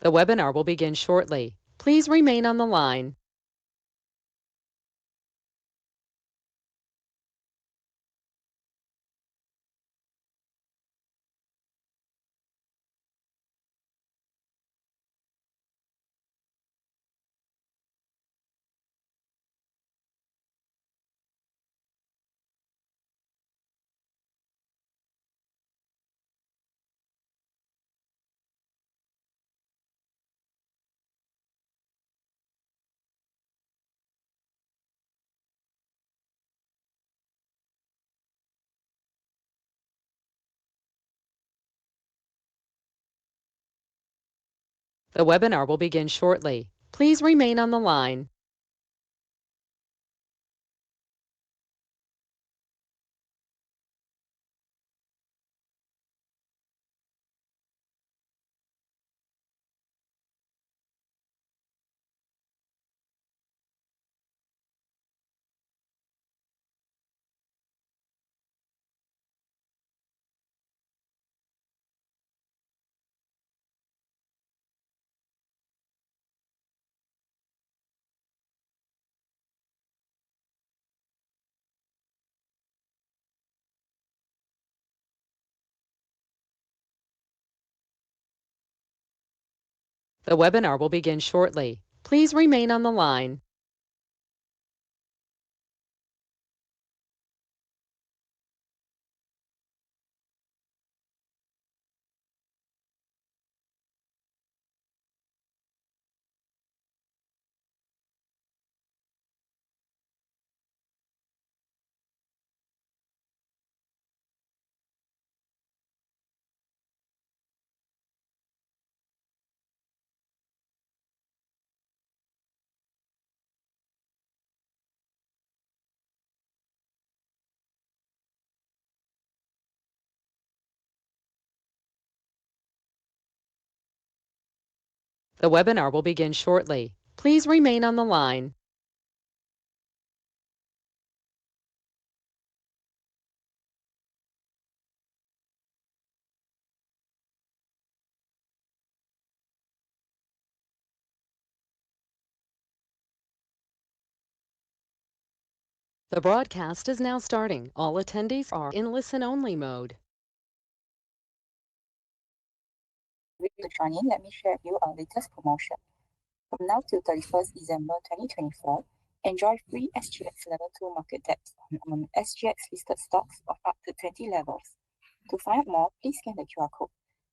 The webinar will begin shortly. Please remain on the line. The webinar will begin shortly. Please remain on the line. The webinar will begin shortly. Please remain on the line. The webinar will begin shortly. Please remain on the line. The broadcast is now starting. All attendees are in listen-only mode. To join in, let me share with you our latest promotion. From now till 31st December 2024, enjoy free SGX Level 2 market depth on SGX listed stocks of up to 20 levels. To find out more, please scan the QR code.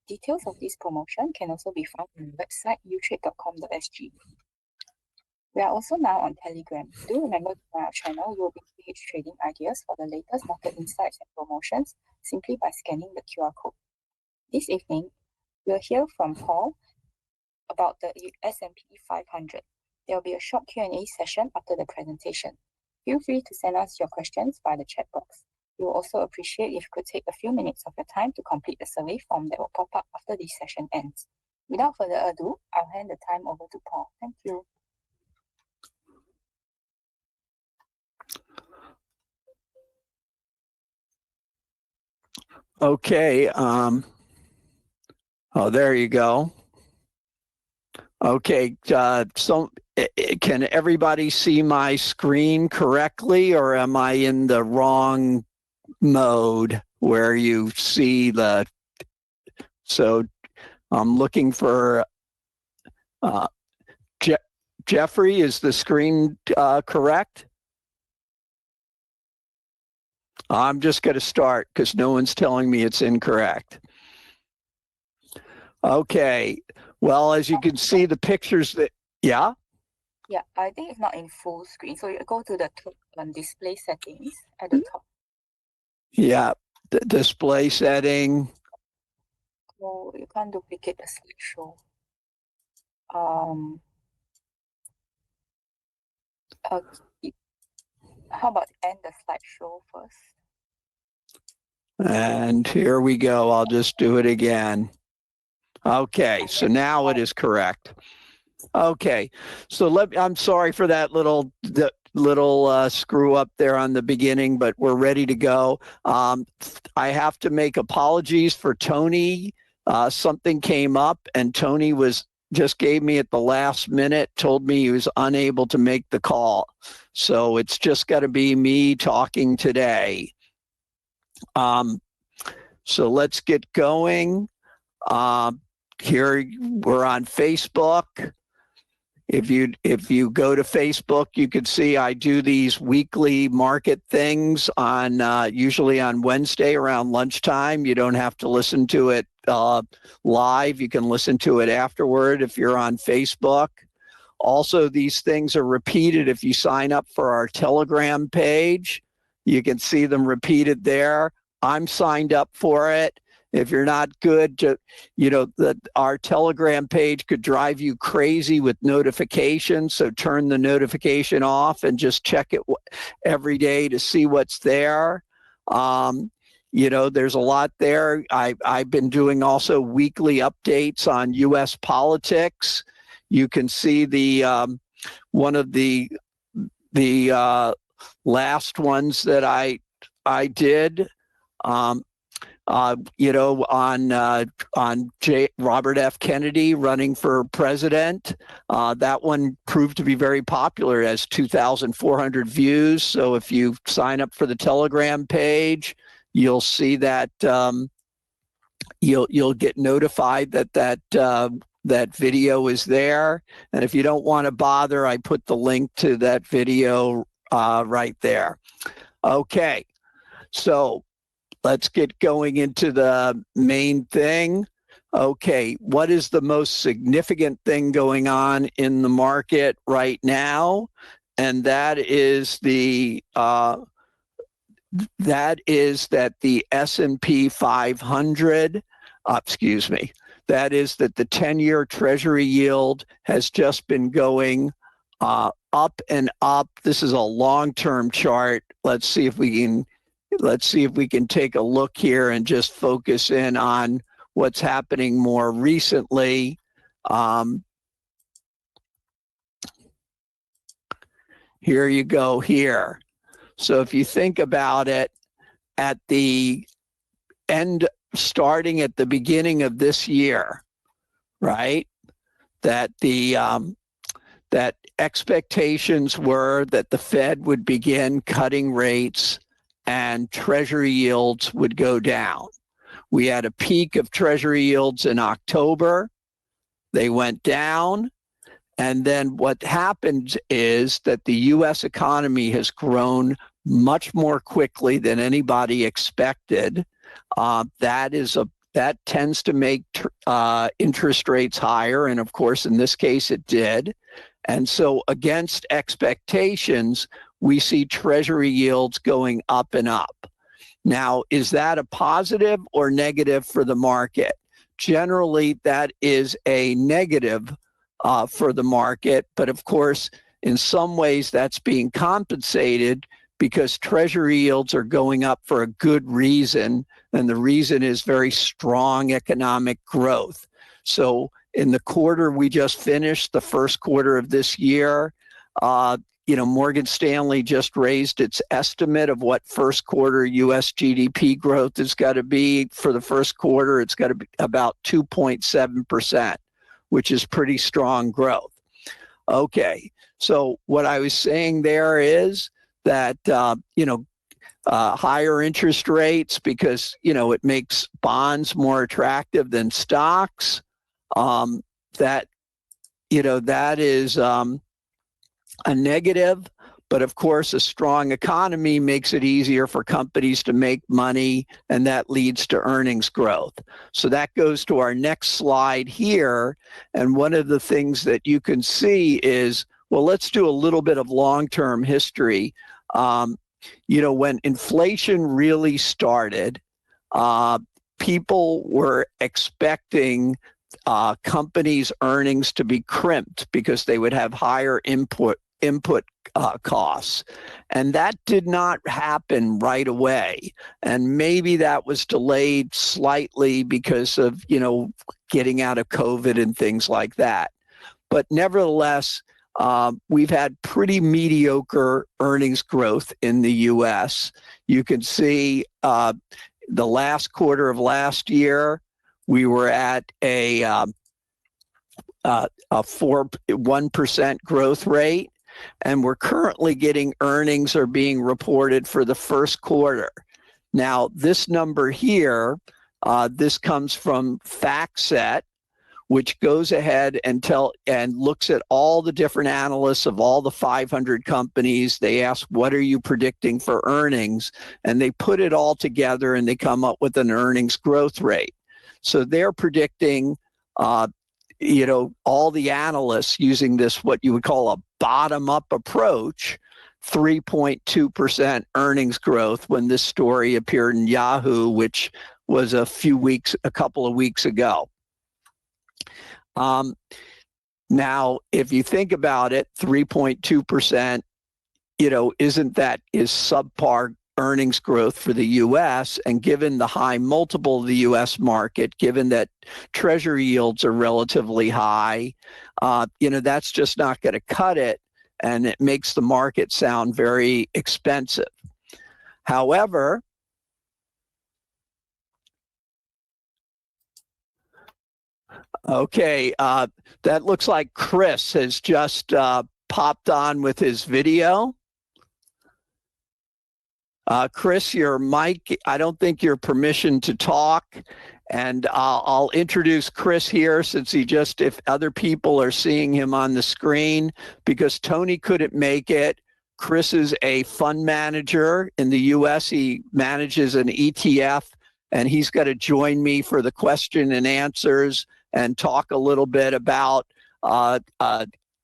Details of this promotion can also be found on the website utrade.com.sg. We are also now on Telegram. Do remember to join our channel uobkh Trading Ideas for the latest market insights and promotions simply by scanning the QR code. This evening, we'll hear from Paul about the S&P 500. There will be a short Q&A session after the presentation. Feel free to send us your questions via the chat box. We will also appreciate if you could take a few minutes of your time to complete the survey form that will pop up after this session ends. Without further ado, I'll hand the time over to Paul. Thank you. Okay. Oh, there you go. Okay. So can everybody see my screen correctly, or am I in the wrong mode where you see the, so I'm looking for Jeffrey, is the screen correct? I'm just going to start because no one's telling me it's incorrect. Okay. Well, as you can see, the pictures that, yeah? Yeah, I think it's not in full screen. So you go to the display settings at the top. Yeah, the display setting. So you can't duplicate the slideshow. How about end the slideshow first? And here we go. I'll just do it again. Okay, so now it is correct. Okay, so I'm sorry for that little screw up there on the beginning, but we're ready to go. I have to make apologies for Tony. Something came up and Tony was just gave me at the last minute, told me he was unable to make the call. So it's just got to be me talking today. So let's get going. Here we're on Facebook. If you go to Facebook, you can see I do these weekly market things on usually on Wednesday around lunchtime. You don't have to listen to it live. You can listen to it afterward if you're on Facebook. Also, these things are repeated if you sign up for our Telegram page. You can see them repeated there. I'm signed up for it. If you're not good, our Telegram page could drive you crazy with notifications. So turn the notification off and just check it every day to see what's there. There's a lot there. I've been doing also weekly updates on U.S. politics. You can see the one of the last ones that I did. On Robert F. Kennedy running for president. That one proved to be very popular. It has 2,400 views. So if you sign up for the Telegram page, you'll see that you'll get notified that video is there. And if you don't want to bother, I put the link to that video right there. Okay, so let's get going into the main thing. Okay, what is the most significant thing going on in the market right now? And that is that the S&P 500, that is that the 10-year Treasury yield has just been going up and up. This is a long-term chart. Let's see if we can take a look here and just focus in on what's happening more recently. Here you go here. So if you think about it, at the end, starting at the beginning of this year, right, that that expectations were that the Fed would begin cutting rates and Treasury yields would go down. We had a peak of Treasury yields in October. They went down. And then what happened is that the U.S. economy has grown much more quickly than anybody expected. That tends to make interest rates higher. And of course, in this case, it did. And so against expectations, we see Treasury yields going up and up. Now, is that a positive or negative for the market? Generally, that is a negative for the market. But of course, in some ways, that's being compensated because Treasury yields are going up for a good reason. And the reason is very strong economic growth. So in the quarter we just finished, the first quarter of this year, Morgan Stanley just raised its estimate of what first quarter U.S. GDP growth is got to be for the first quarter. It's got to be about 2.7%, which is pretty strong growth. Okay, so what I was saying there is that, higher interest rates because, it makes bonds more attractive than stocks. That is a negative, but of course, a strong economy makes it easier for companies to make money, and that leads to earnings growth. So that goes to our next slide here. And one of the things that you can see is, well, let's do a little bit of long-term history. When inflation really started, people were expecting companies' earnings to be crimped because they would have higher input costs. And that did not happen right away. And maybe that was delayed slightly because of, getting out of COVID and things like that. But nevertheless, we've had pretty mediocre earnings growth in the U.S. You can see the last quarter of last year, we were at 1% growth rate. And we're currently getting earnings are being reported for the first quarter. Now, this number here, this comes from FactSet, which goes ahead and looks at all the different analysts of all the 500 companies. They ask, what are you predicting for earnings? And they put it all together and they come up with an earnings growth rate. So they're predicting, all the analysts using this, what you would call a bottom-up approach, 3.2% earnings growth when this story appeared in Yahoo, which was a couple of weeks ago. Now, if you think about it, 3.2%, is subpar earnings growth for the U.S. And given the high multiple of the U.S. market, given that treasury yields are relatively high, that's just not going to cut it. And it makes the market sound very expensive. However, okay, that looks like Chris has just popped on with his video. Chris, your mic, I don't think you're permission to talk. And I'll introduce Chris here since if other people are seeing him on the screen, because Tony couldn't make it. Chris is a fund manager in the U.S. He manages an ETF, and he's got to join me for the question and answers and talk a little bit about,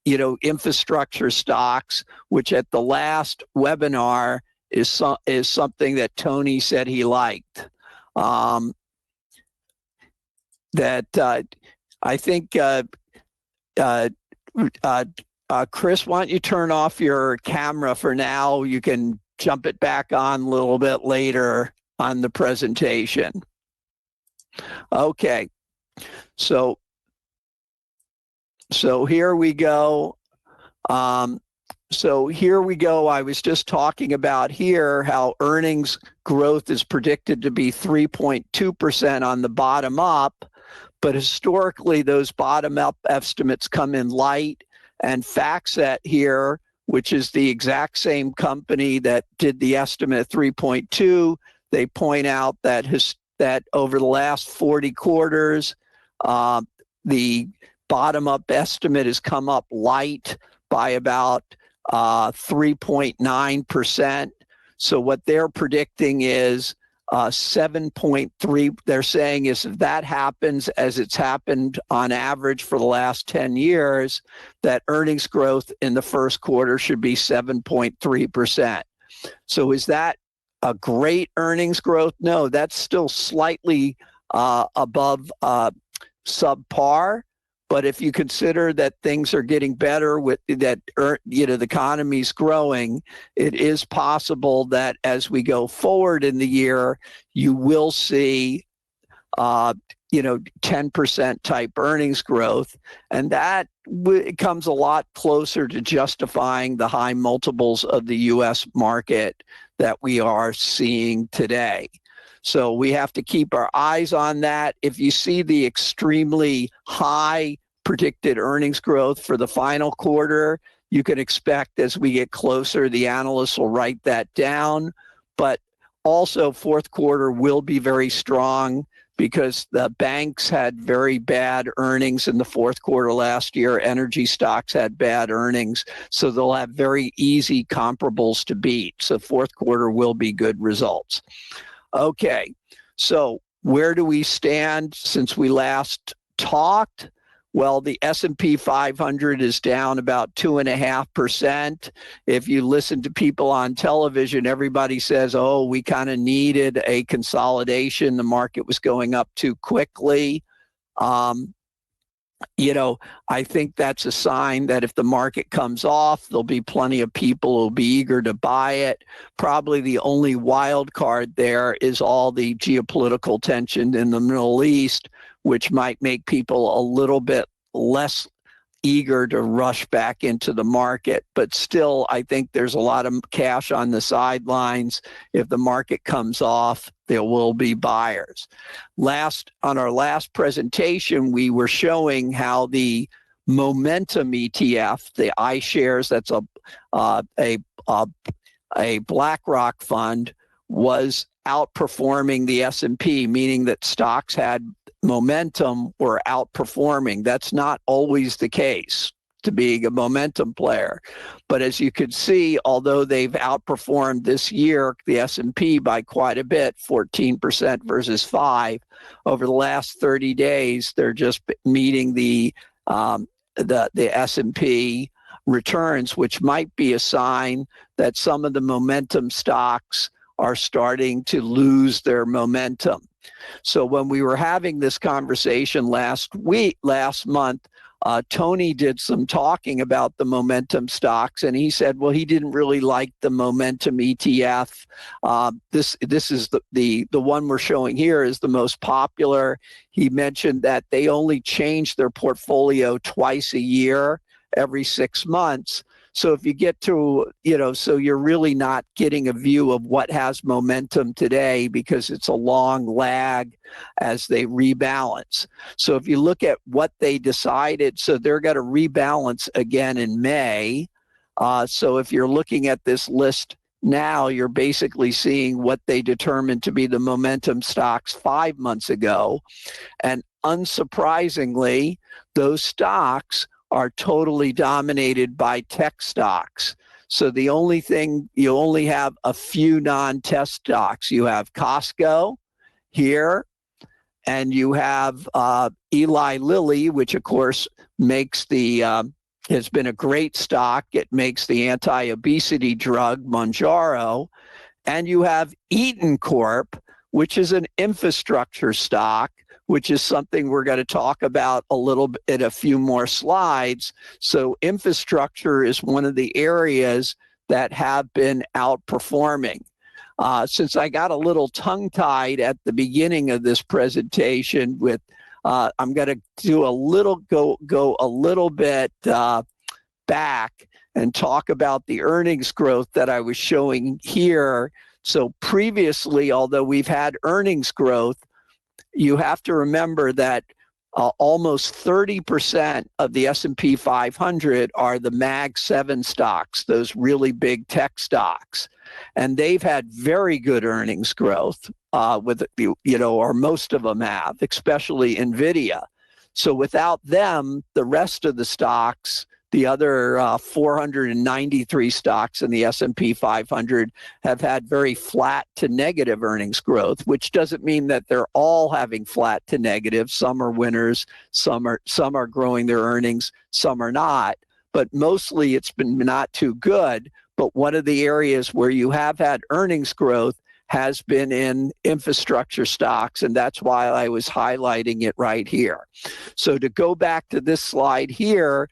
infrastructure stocks, which at the last webinar is something that Tony said he liked. I think, Chris, why don't you turn off your camera for now? You can jump it back on a little bit later on the presentation. Okay, so here we go. So here we go. I was just talking about here how earnings growth is predicted to be 3.2% on the bottom up, but historically those bottom up estimates come in light. And FactSet here, which is the exact same company that did the estimate 3.2, they point out that that over the last 40 quarters, the bottom up estimate has come up light by about 3.9%. So what they're predicting is 7.3. They're saying is if that happens as it's happened on average for the last 10 years, that earnings growth in the first quarter should be 7.3%. So is that a great earnings growth? No, that's still slightly above subpar. But if you consider that things are getting better with that, the economy's growing, it is possible that as we go forward in the year, you will see, 10% type earnings growth. And that comes a lot closer to justifying the high multiples of the U.S. market that we are seeing today. So we have to keep our eyes on that. If you see the extremely high predicted earnings growth for the final quarter, you can expect as we get closer, the analysts will write that down. But also fourth quarter will be very strong because the banks had very bad earnings in the fourth quarter last year. Energy stocks had bad earnings. So they'll have very easy comparables to beat. So fourth quarter will be good results. Okay, so where do we stand since we last talked? Well, the S&P 500 is down about 2.5%. If you listen to people on television, everybody says, oh, we kind of needed a consolidation. The market was going up too quickly. I think that's a sign that if the market comes off, there'll be plenty of people who'll be eager to buy it. Probably the only wild card there is all the geopolitical tension in the Middle East, which might make people a little bit less eager to rush back into the market. But still, I think there's a lot of cash on the sidelines. If the market comes off, there will be buyers. On our last presentation, we were showing how the momentum ETF, the iShares, that's a BlackRock fund, was outperforming the S&P, meaning that stocks had momentum or outperforming. That's not always the case to being a momentum player. But as you can see, although they've outperformed this year, the S&P by quite a bit, 14% versus 5%, over the last 30 days, they're just meeting the S&P returns, which might be a sign that some of the momentum stocks are starting to lose their momentum. So when we were having this conversation last month, Tony did some talking about the momentum stocks, and he said, well, he didn't really like the momentum ETF. This is the one we're showing here is the most popular. He mentioned that they only change their portfolio twice a year, every 6 months. So if you get to, so you're really not getting a view of what has momentum today because it's a long lag as they rebalance. So if you look at what they decided, so they're going to rebalance again in May. So if you're looking at this list now, you're basically seeing what they determined to be the momentum stocks 5 months ago. And unsurprisingly, those stocks are totally dominated by tech stocks. So the only thing, you only have a few non-tech stocks. You have Costco here, and you have Eli Lilly, which of course makes has been a great stock. It makes the anti-obesity drug Mounjaro. And you have Eaton Corp, which is an infrastructure stock, which is something we're going to talk about a little bit in a few more slides. So infrastructure is one of the areas that have been outperforming. Since I got a little tongue-tied at the beginning of this presentation with, I'm going to do go a little bit back and talk about the earnings growth that I was showing here. So previously, although we've had earnings growth, you have to remember that almost 30% of the S&P 500 are the Mag 7 stocks, those really big tech stocks. And they've had very good earnings growth or most of them have, especially NVIDIA. So without them, the rest of the stocks, the other 493 stocks in the S&P 500 have had very flat to negative earnings growth, which doesn't mean that they're all having flat to negative. Some are winners, some are growing their earnings, some are not. But mostly it's been not too good. But one of the areas where you have had earnings growth has been in infrastructure stocks, and that's why I was highlighting it right here. So to go back to this slide here,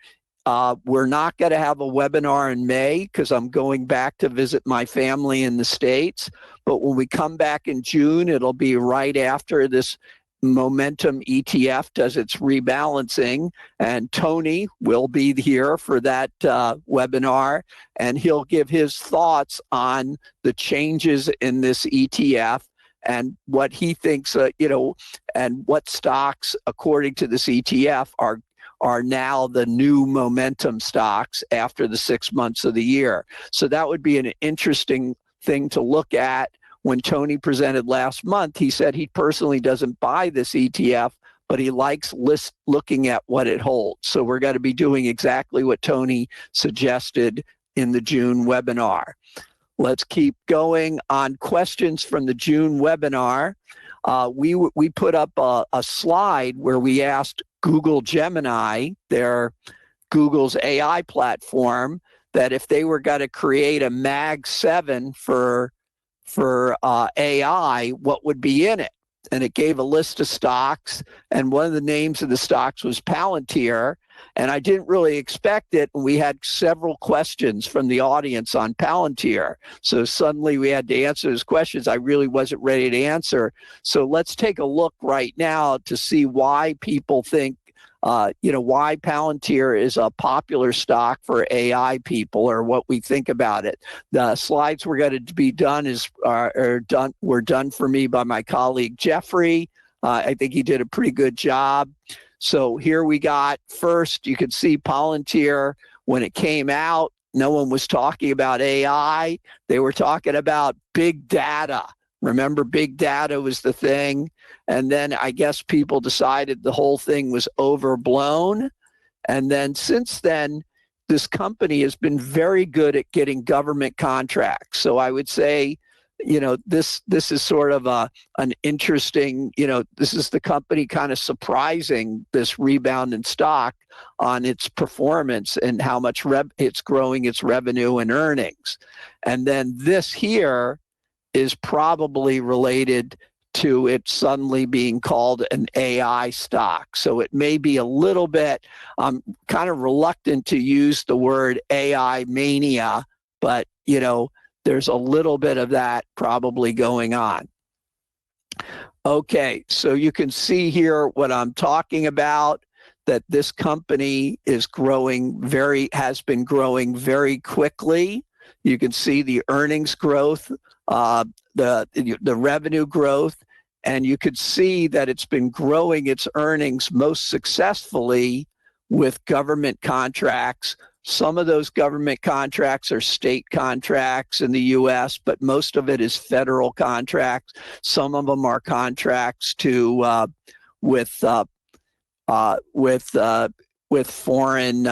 we're not going to have a webinar in May because I'm going back to visit my family in the States. But when we come back in June, it'll be right after this momentum ETF does its rebalancing. And Tony will be here for that webinar, and he'll give his thoughts on the changes in this ETF and what he thinks, and what stocks, according to this ETF, are now the new momentum stocks after the 6 months of the year. So that would be an interesting thing to look at. When Tony presented last month, he said he personally doesn't buy this ETF, but he likes looking at what it holds. So we're going to be doing exactly what Tony suggested in the June webinar. Let's keep going on questions from the June webinar. We put up a slide where we asked Google Gemini, Google's AI platform, that if they were going to create a Mag 7 for AI, what would be in it? And it gave a list of stocks, and one of the names of the stocks was Palantir. And I didn't really expect it. And we had several questions from the audience on Palantir. So suddenly we had to answer those questions I really wasn't ready to answer. So let's take a look right now to see why people think, why Palantir is a popular stock for AI people, or what we think about it. The slides were going to be done were done for me by my colleague Jeffrey. I think he did a pretty good job. So here we got first, you could see Palantir when it came out, no one was talking about AI. They were talking about big data. Remember, big data was the thing. And then I guess people decided the whole thing was overblown. And then since then, this company has been very good at getting government contracts. So I would say, this is sort of an interesting, this is the company kind of surprising this rebound in stock on its performance and how much it's growing its revenue and earnings. And then this here is probably related to it suddenly being called an AI stock. So it may be a little bit, I'm kind of reluctant to use the word AI mania, but, there's a little bit of that probably going on. Okay, so you can see here what I'm talking about, that this company is has been growing very quickly. You can see the earnings growth, the revenue growth, and you could see that it's been growing its earnings most successfully with government contracts. Some of those government contracts are state contracts in the U.S., but most of it is federal contracts. Some of them are contracts with foreign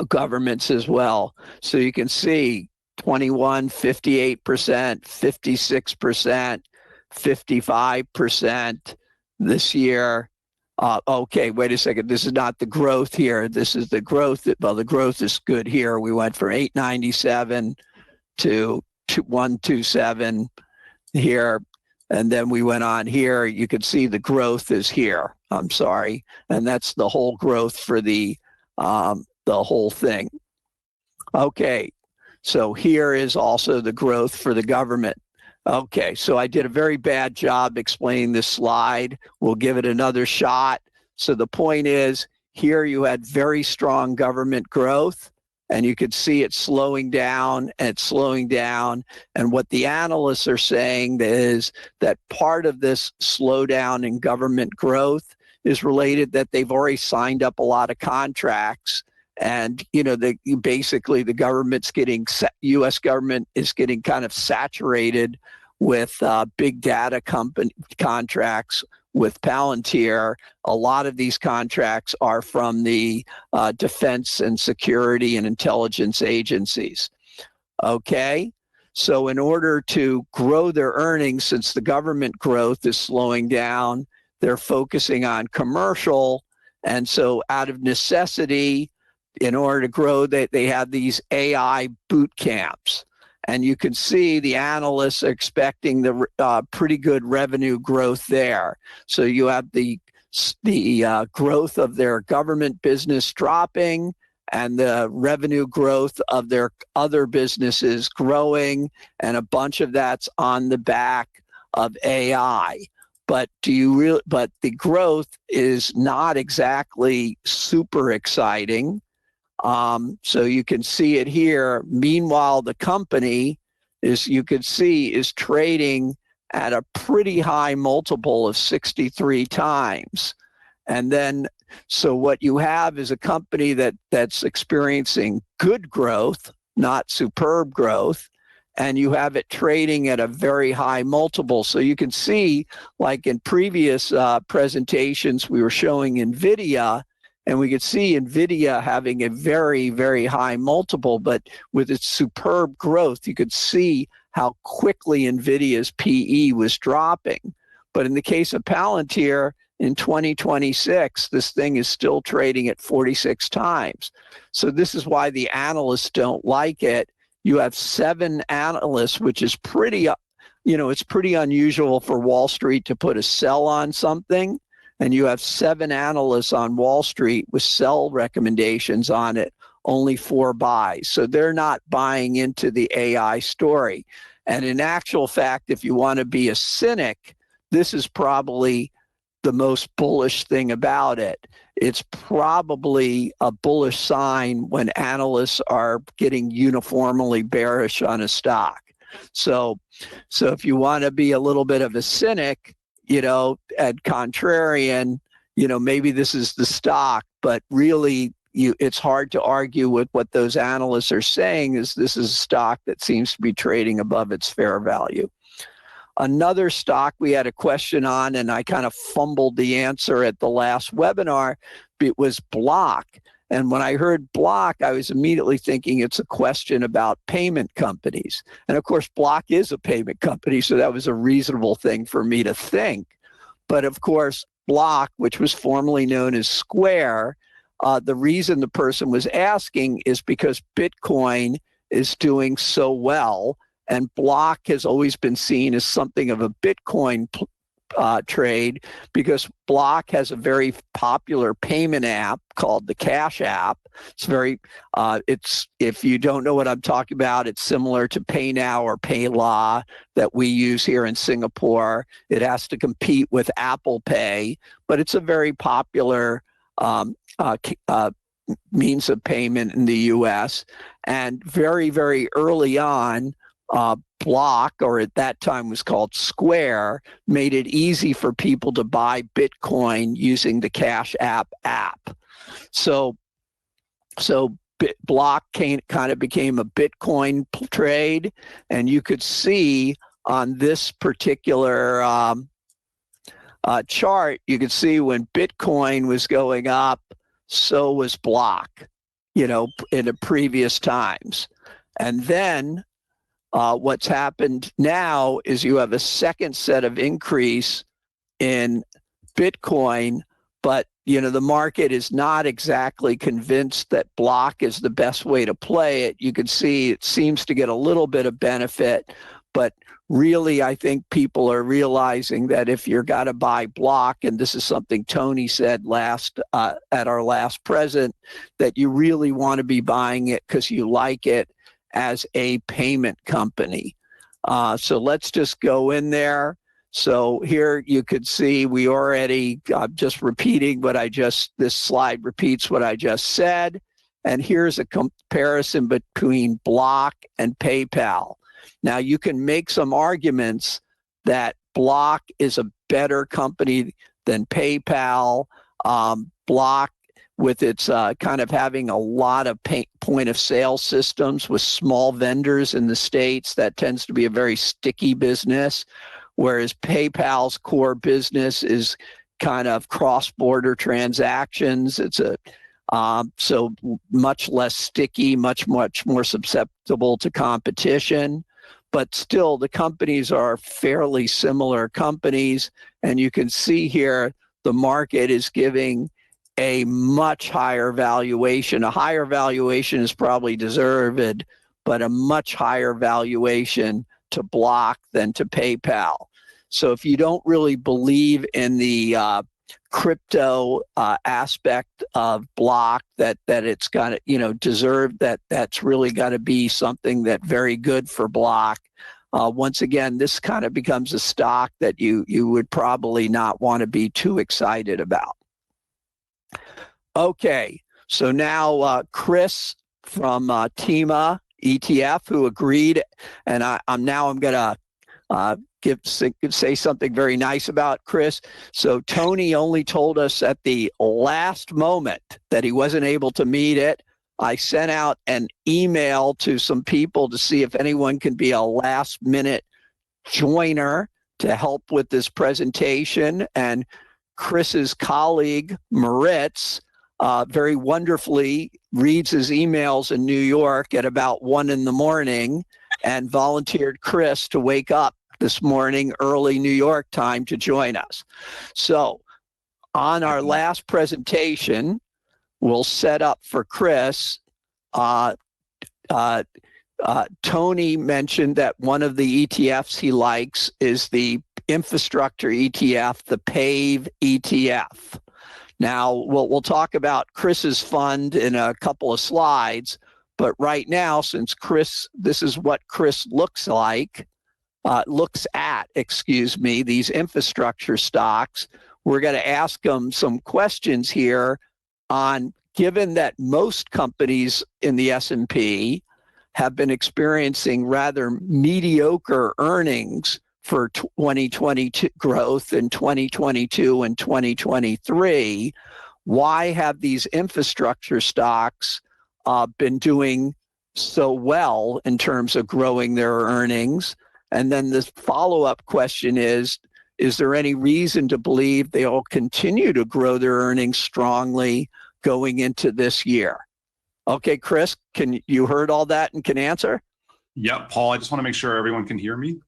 governments as well. So you can see 21, 58%, 56%, 55% this year. Okay, wait a second. This is not the growth here. This is the growth. Well, the growth is good here. We went from 897 to 127 here. And then we went on here. You can see the growth is here. I'm sorry. And that's the whole growth for the whole thing. Okay, so here is also the growth for the government. Okay, so I did a very bad job explaining this slide. We'll give it another shot. So the point is, here you had very strong government growth, and you could see it slowing down and it's slowing down. And what the analysts are saying is that part of this slowdown in government growth is related that they've already signed up a lot of contracts. And, basically the U.S. government is getting kind of saturated with big data company contracts with Palantir. A lot of these contracts are from the defense and security and intelligence agencies. Okay, so in order to grow their earnings, since the government growth is slowing down, they're focusing on commercial. And so out of necessity, in order to grow, they have these AI boot camps. And you can see the analysts are expecting the pretty good revenue growth there. So you have the growth of their government business dropping and the revenue growth of their other businesses growing, and a bunch of that's on the back of AI. But the growth is not exactly super exciting. So you can see it here. Meanwhile, the company is trading at a pretty high multiple of 63 times. And then, so what you have is a company that's experiencing good growth, not superb growth, and you have it trading at a very high multiple. So you can see, like in previous presentations, we were showing NVIDIA, and we could see NVIDIA having a very, very high multiple, but with its superb growth, you could see how quickly NVIDIA's PE was dropping. But in the case of Palantir, in 2026, this thing is still trading at 46 times. So this is why the analysts don't like it. You have 7 analysts, which is pretty, it's pretty unusual for Wall Street to put a sell on something. And you have 7 analysts on Wall Street with sell recommendations on it, only 4 buys. So they're not buying into the AI story. And in actual fact, if you want to be a cynic, this is probably the most bullish thing about it. It's probably a bullish sign when analysts are getting uniformly bearish on a stock. So if you want to be a little bit of a cynic, and contrarian, maybe this is the stock, but really it's hard to argue with what those analysts are saying is this is a stock that seems to be trading above its fair value. Another stock we had a question on, and I kind of fumbled the answer at the last webinar, it was Block. And when I heard Block, I was immediately thinking it's a question about payment companies. And of course, Block is a payment company, so that was a reasonable thing for me to think. But of course, Block, which was formerly known as Square, the reason the person was asking is because Bitcoin is doing so well, and Block has always been seen as something of a Bitcoin trade because Block has a very popular payment app called the Cash App. It's if you don't know what I'm talking about, it's similar to PayNow or PayLah that we use here in Singapore. It has to compete with Apple Pay, but it's a very popular means of payment in the U.S. And very, very early on, Block, or at that time was called Square, made it easy for people to buy Bitcoin using the Cash App. So Block kind of became a Bitcoin trade, and you could see on this particular chart, you could see when Bitcoin was going up, so was Block, in the previous times. And then what's happened now is you have a second set of increase in Bitcoin, but the market is not exactly convinced that Block is the best way to play it. You can see it seems to get a little bit of benefit, but really I think people are realizing that if you're got to buy Block, and this is something Tony said at our last present, that you really want to be buying it because you like it as a payment company. So let's just go in there. So here you could see we already, just repeating this slide repeats what I just said. And here's a comparison between Block and PayPal. Now you can make some arguments that Block is a better company than PayPal. Block, with its kind of having a lot of point of sale systems with small vendors in the States, that tends to be a very sticky business, whereas PayPal's core business is kind of cross-border transactions. It's so much less sticky, much more susceptible to competition. But still, the companies are fairly similar companies, and you can see here the market is giving a much higher valuation. A higher valuation is probably deserved, but a much higher valuation to Block than to PayPal. So if you don't really believe in the crypto aspect of Block, that it's got to deserve that's really got to be something that very good for Block. Once again, this kind of becomes a stock that you would probably not want to be too excited about. Okay, so now Chris from TEMA ETF, who agreed, and I'm going to say something very nice about Chris. So Tony only told us at the last moment that he wasn't able to meet it. I sent out an email to some people to see if anyone can be a last minute joiner to help with this presentation. And Chris's colleague, Moritz, very wonderfully reads his emails in New York at about 1 a.m. and volunteered Chris to wake up this morning, early New York time, to join us. So on our last presentation, we'll set up for Chris. Tony mentioned that one of the ETFs he likes is the infrastructure ETF, the PAVE ETF. Now, we'll talk about Chris's fund in a couple of slides, but right now, since this is what Chris looks at, these infrastructure stocks, we're going to ask him some questions here on, given that most companies in the S&P have been experiencing rather mediocre earnings for 2022 growth in 2022 and 2023, why have these infrastructure stocks been doing so well in terms of growing their earnings? And then the follow-up question is there any reason to believe they'll continue to grow their earnings strongly going into this year? Okay, Chris, you heard all that and can answer? Yeah, Paul, I just want to make sure everyone can hear me.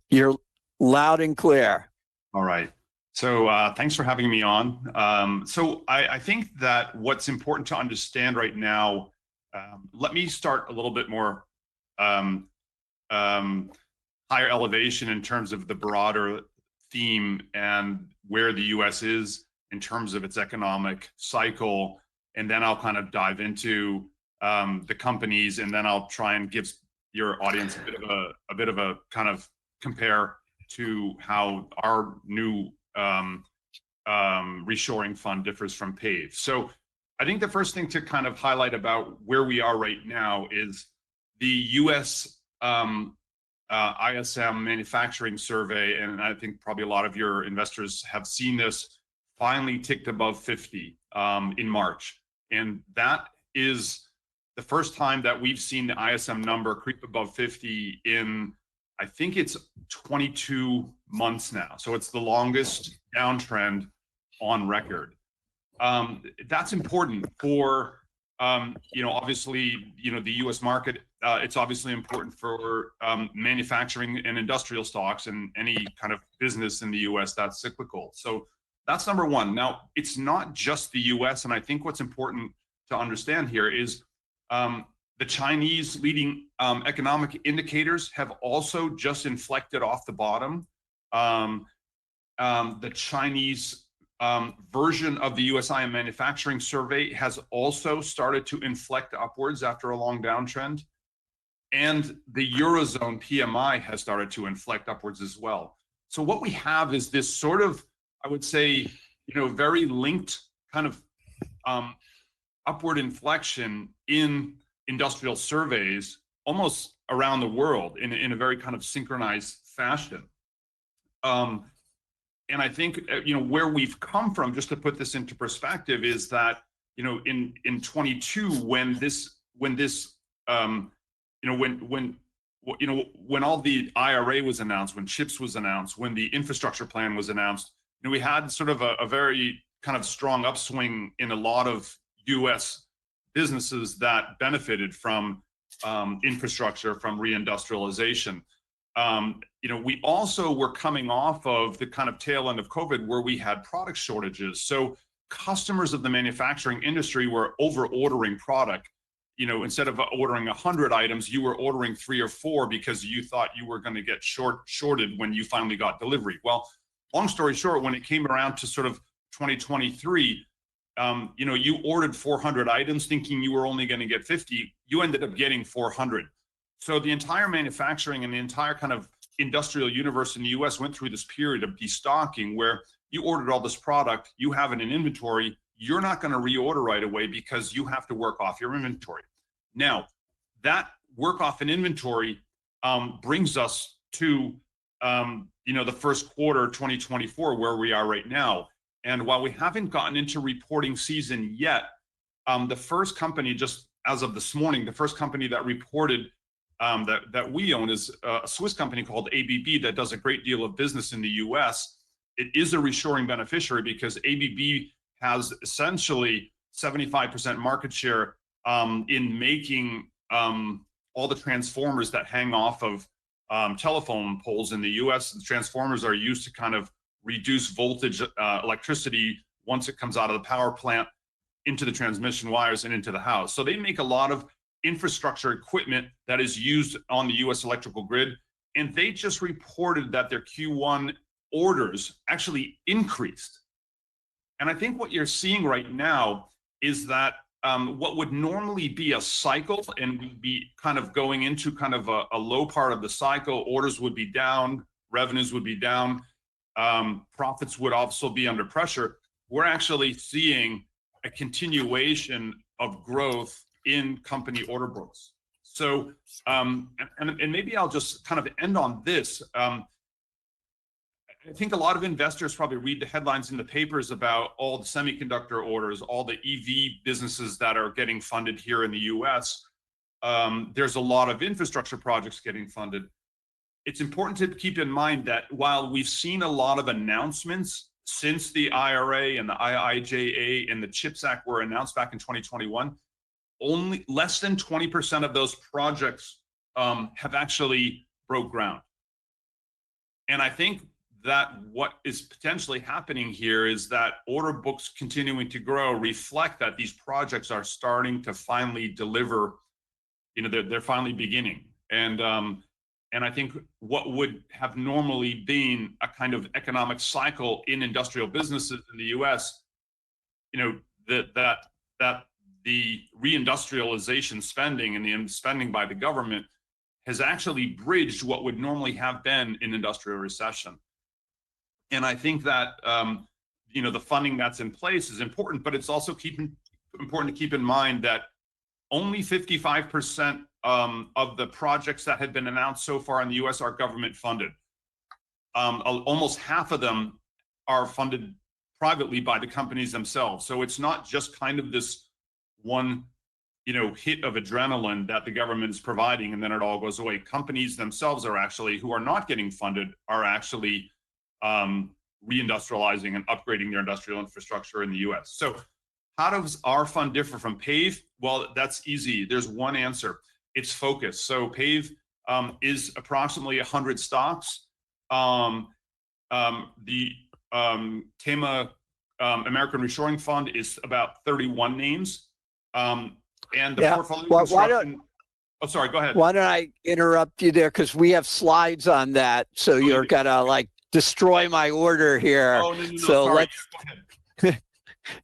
You're loud and clear. All right. So thanks for having me on. So I think that what's important to understand right now, let me start a little bit more higher elevation in terms of the broader theme and where the US is in terms of its economic cycle. And then I'll kind of dive into the companies, and then I'll try and give your audience a bit of a kind of compare to how our new reshoring fund differs from PAVE. So I think the first thing to kind of highlight about where we are right now is the US ISM manufacturing survey, and I think probably a lot of your investors have seen this, finally ticked above 50 in March. And that is the first time that we've seen the ISM number creep above 50 in, I think it's 22 months now. So it's the longest downtrend on record. That's important for, obviously, the US market. It's obviously important for manufacturing and industrial stocks and any kind of business in the US that's cyclical. So that's number one. Now, it's not just the US, and I think what's important to understand here is the Chinese leading economic indicators have also just inflected off the bottom. The Chinese version of the USIM manufacturing survey has also started to inflect upwards after a long downtrend. And the Eurozone PMI has started to inflect upwards as well. So what we have is this sort of, I would say, very linked kind of upward inflection in industrial surveys almost around the world in a very kind of synchronized fashion. And I think, where we've come from, just to put this into perspective, is that, in 22, when all the IRA was announced, when CHIPS was announced, when the infrastructure plan was announced, we had sort of a very kind of strong upswing in a lot of US businesses that benefited from infrastructure, from reindustrialization. We also were coming off of the kind of tail end of COVID where we had product shortages. So customers of the manufacturing industry were over ordering product. Instead of ordering 100 items, you were ordering 3 or 4 because you thought you were going to get shorted when you finally got delivery. Well, long story short, when it came around to sort of 2023, you ordered 400 items thinking you were only going to get 50. You ended up getting 400. So the entire manufacturing and the entire kind of industrial universe in the US went through this period of destocking where you ordered all this product, you have it in inventory, you're not going to reorder right away because you have to work off your inventory. Now, that work off in inventory brings us to the first quarter 2024 where we are right now. And while we haven't gotten into reporting season yet, the first company, just as of this morning, the first company that reported that we own is a Swiss company called ABB that does a great deal of business in the US. It is a reshoring beneficiary because ABB has essentially 75% market share in making all the transformers that hang off of telephone poles in the US. The transformers are used to kind of reduce voltage electricity once it comes out of the power plant into the transmission wires and into the house. So they make a lot of infrastructure equipment that is used on the US electrical grid. And they just reported that their Q1 orders actually increased. And I think what you're seeing right now is that what would normally be a cycle and we'd be kind of going into kind of a low part of the cycle, orders would be down, revenues would be down, profits would also be under pressure. We're actually seeing a continuation of growth in company order books. So, and maybe I'll just kind of end on this. I think a lot of investors probably read the headlines in the papers about all the semiconductor orders, all the EV businesses that are getting funded here in the US. There's a lot of infrastructure projects getting funded. It's important to keep in mind that while we've seen a lot of announcements since the IRA and the IIJA and the CHIPS Act were announced back in 2021, only less than 20% of those projects have actually broke ground. And I think that what is potentially happening here is that order books continuing to grow reflect that these projects are starting to finally deliver. You know, they're finally beginning. And I think what would have normally been a kind of economic cycle in industrial businesses in the US, you know, that the reindustrialization spending and the spending by the government has actually bridged what would normally have been an industrial recession. And I think that, you know, the funding that's in place is important, but it's also important to keep in mind that only 55% of the projects that have been announced so far in the US are government funded. Almost half of them are funded privately by the companies themselves. So it's not just kind of this one, you know, hit of adrenaline that the government is providing and then it all goes away. Companies themselves are actually, who are not getting funded, are actually reindustrializing and upgrading their industrial infrastructure in the US. So how does our fund differ from PAVE? Well, that's easy. There's one answer. It's focus. So PAVE is approximately 100 stocks. The TEMA American Reshoring Fund is about 31 names. And the portfolio construction. Oh, sorry, go ahead. Why don't I interrupt you there? Because we have slides on that. So you're going to like destroy my order here. Oh, no, so sorry. let's. Go ahead.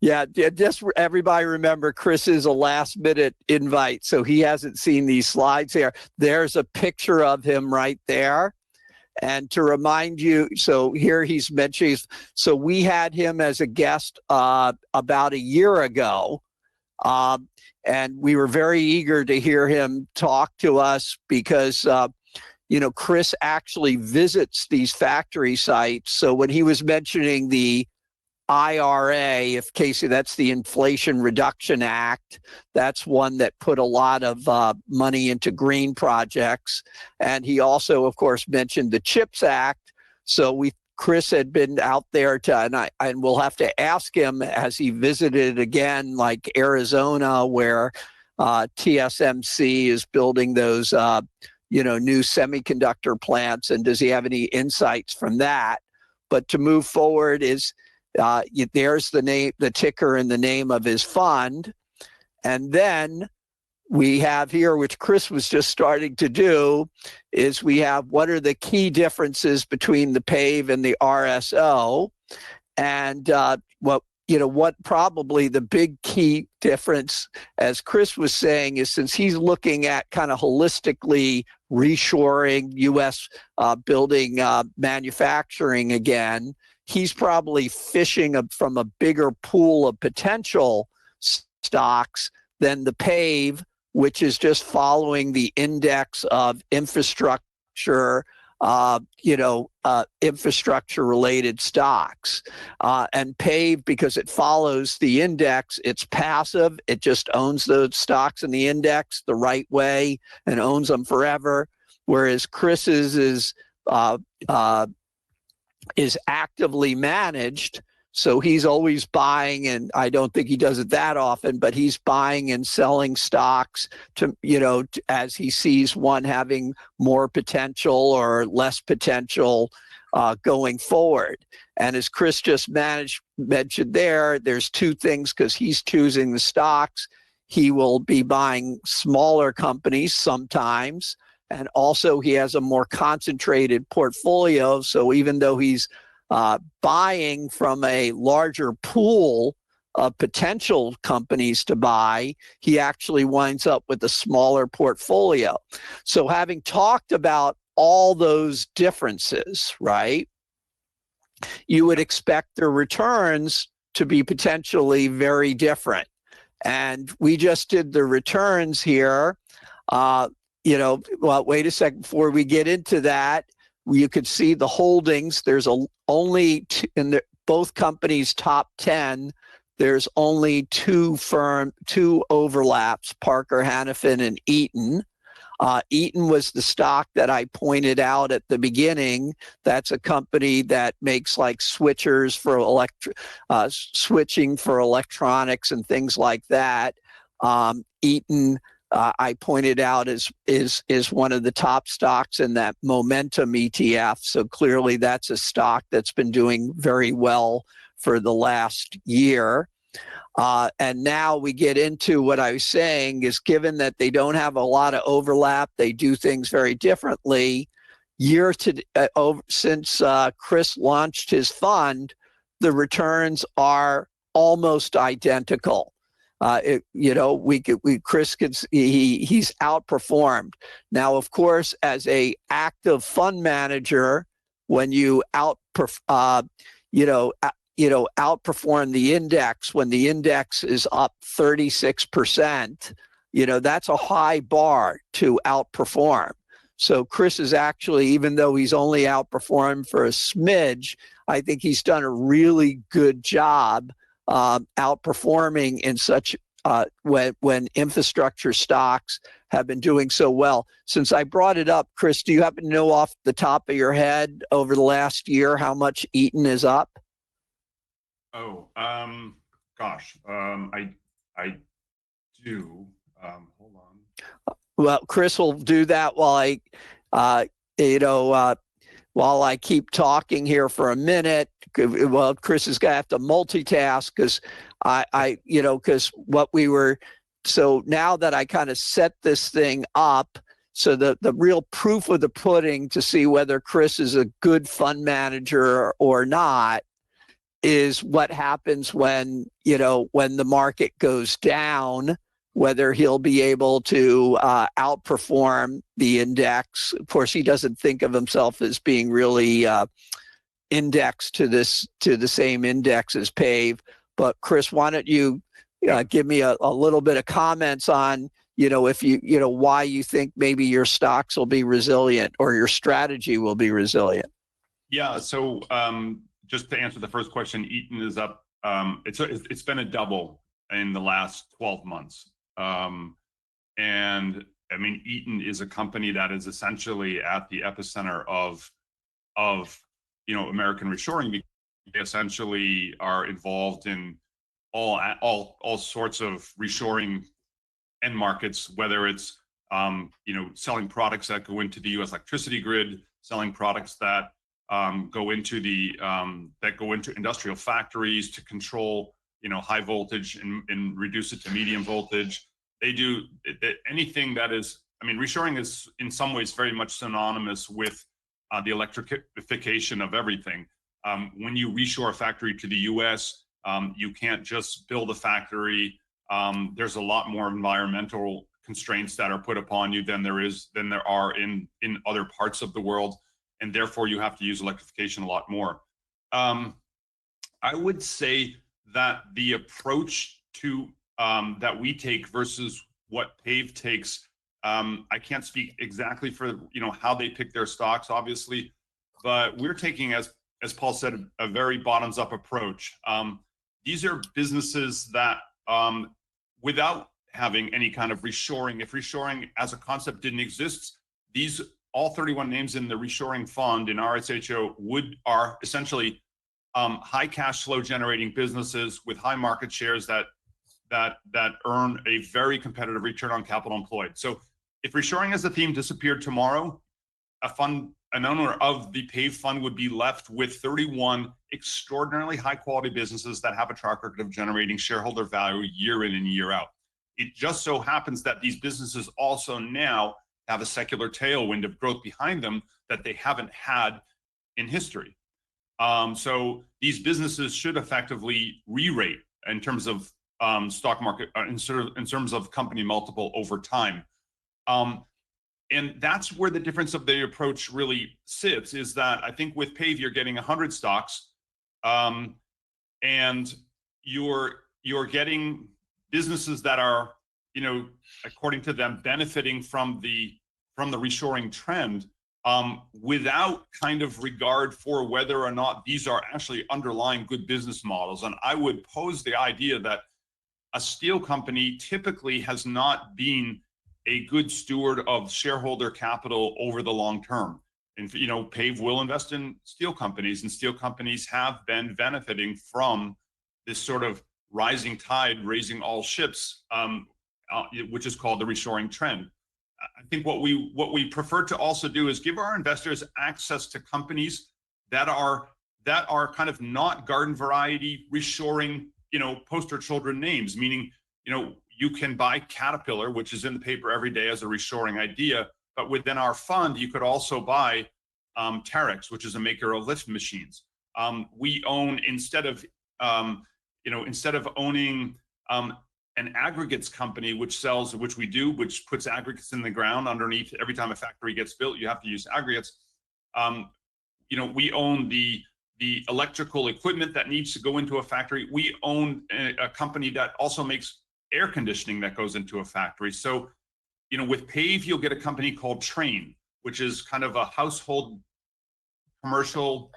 Yeah, just everybody remember, Chris is a last minute invite, so he hasn't seen these slides here. There's a picture of him right there. And to remind you, so here he's mentioning, so we had him as a guest about a year ago. And we were very eager to hear him talk to us because, you know, Chris actually visits these factory sites. So when he was mentioning the IRA, if Casey, that's the Inflation Reduction Act. That's one that put a lot of money into green projects. And he also, of course, mentioned the CHIPS Act. So Chris had been out there and we'll have to ask him, has he visited again, like Arizona, where TSMC is building those, you know, new semiconductor plants, and does he have any insights from that? But to move forward is, there's the name, the ticker and the name of his fund. And then we have here, which Chris was just starting to do, is we have what are the key differences between the PAVE and the RSO. And what probably the big key difference, as Chris was saying, is since he's looking at kind of holistically reshoring U.S. Building manufacturing again, he's probably fishing from a bigger pool of potential stocks than the PAVE, which is just following the index of infrastructure, infrastructure-related stocks. And PAVE, because it follows the index, it's passive. It just owns those stocks in the index the right way and owns them forever. Whereas Chris's is actively managed. So he's always buying, and I don't think he does it that often, but he's buying and selling stocks to, as he sees one having more potential or less potential going forward. And as Chris just mentioned there's two things, because he's choosing the stocks. He will be buying smaller companies sometimes. And also he has a more concentrated portfolio. So even though he's buying from a larger pool of potential companies to buy, he actually winds up with a smaller portfolio. So having talked about all those differences, right, you would expect the returns to be potentially very different. And we just did the returns here. well, wait a second. Before we get into that, you could see the holdings. There's only in both companies' top 10. There's only two overlaps: Parker Hannifin and Eaton. Eaton was the stock that I pointed out at the beginning. That's a company that makes like switchers for switching for electronics and things like that. Eaton, I pointed out, is one of the top stocks in that momentum ETF. So clearly that's a stock that's been doing very well for the last year. And now we get into what I was saying is, given that they don't have a lot of overlap, they do things very differently. Since Chris launched his fund, the returns are almost identical. Chris he's outperformed. Now, of course, as a active fund manager, when you outperform the index, when the index is up 36%, that's a high bar to outperform. So Chris is actually, even though he's only outperformed for a smidge, I think he's done a really good job outperforming in such when infrastructure stocks have been doing so well. Since I brought it up, Chris, do you happen to know off the top of your head over the last year how much Eaton is up? Oh, gosh, I do. Hold on. Well, Chris will do that while while I keep talking here for a minute. Well, Chris is gonna have to multitask because so now that I kind of set this thing up, so the real proof of the pudding to see whether Chris is a good fund manager or not is what happens when the market goes down, whether he'll be able to outperform the index. Of course, he doesn't think of himself as being really indexed to the same index as PAVE. But Chris, why don't you give me a little bit of comments on if why you think maybe your stocks will be resilient or your strategy will be resilient. Yeah. So just to answer the first question, Eaton is up. It's been a double in the last 12 months. And I mean, Eaton is a company that is essentially at the epicenter of American reshoring, because they essentially are involved in all sorts of reshoring end markets, whether it's selling products that go into the U.S. electricity grid, selling products that go into industrial factories to control high voltage and reduce it to medium voltage. They do anything that is, reshoring is in some ways very much synonymous with the electrification of everything. When you reshore a factory to the US, you can't just build a factory. There's a lot more environmental constraints that are put upon you than there are in other parts of the world. And therefore you have to use electrification a lot more. I would say that the approach to that we take versus what PAVE takes, I can't speak exactly for how they pick their stocks, obviously, but we're taking, as Paul said, a very bottoms-up approach. These are businesses that, without having any kind of reshoring, if reshoring as a concept didn't exist, all 31 names in the reshoring fund in RSHO are essentially high cash flow generating businesses with high market shares that earn a very competitive return on capital employed. So if reshoring as a theme disappeared tomorrow, an owner of the PAVE fund would be left with 31 extraordinarily high quality businesses that have a track record of generating shareholder value year in and year out. It just so happens that these businesses also now have a secular tailwind of growth behind them that they haven't had in history. So these businesses should effectively re-rate in terms of stock market, in terms of company multiple over time. And that's where the difference of the approach really sits, is that I think with PAVE, you're getting 100 stocks, and you're getting businesses that are, according to them, benefiting from the from the reshoring trend, without kind of regard for whether or not these are actually underlying good business models. And I would pose the idea that a steel company typically has not been a good steward of shareholder capital over the long term. And, you know, PAVE will invest in steel companies, and steel companies have been benefiting from this sort of rising tide, raising all ships, which is called the reshoring trend. I think what we prefer to also do is give our investors access to companies that are kind of not garden variety reshoring, you know, poster children names, meaning, you know, you can buy Caterpillar, which is in the paper every day as a reshoring idea, but within our fund, you could also buy Terex, which is a maker of lift machines. We own, instead of owning an aggregates company, which puts aggregates in the ground underneath. Every time a factory gets built, you have to use aggregates. You know, we own the electrical equipment that needs to go into a factory. We own a company that also makes air conditioning that goes into a factory. So, you know, with PAVE, you'll get a company called Trane, which is kind of a household commercial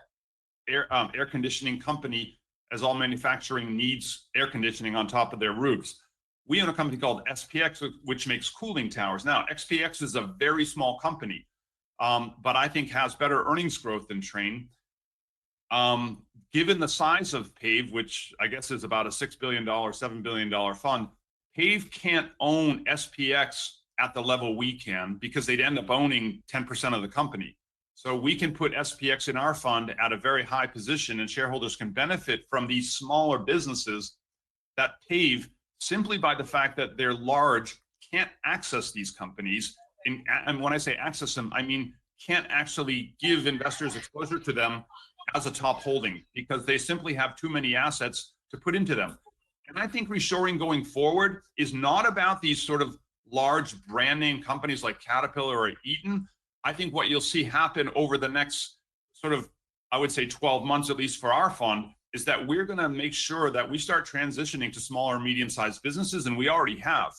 air conditioning company, as all manufacturing needs air conditioning on top of their roofs. We own a company called SPX, which makes cooling towers. Now, SPX is a very small company, but I think has better earnings growth than Trane. Given the size of PAVE, which I guess is about a $6 billion, $7 billion fund, PAVE can't own SPX at the level we can, because they'd end up owning 10% of the company. So we can put SPX in our fund at a very high position, and shareholders can benefit from these smaller businesses that PAVE, simply by the fact that they're large, can't access these companies. And when I say access them, I mean can't actually give investors exposure to them as a top holding, because they simply have too many assets to put into them. And I think reshoring going forward is not about these sort of large brand name companies like Caterpillar or Eaton. I think what you'll see happen over the next sort of, I would say 12 months, at least for our fund, is that we're going to make sure that we start transitioning to smaller, medium-sized businesses, and we already have.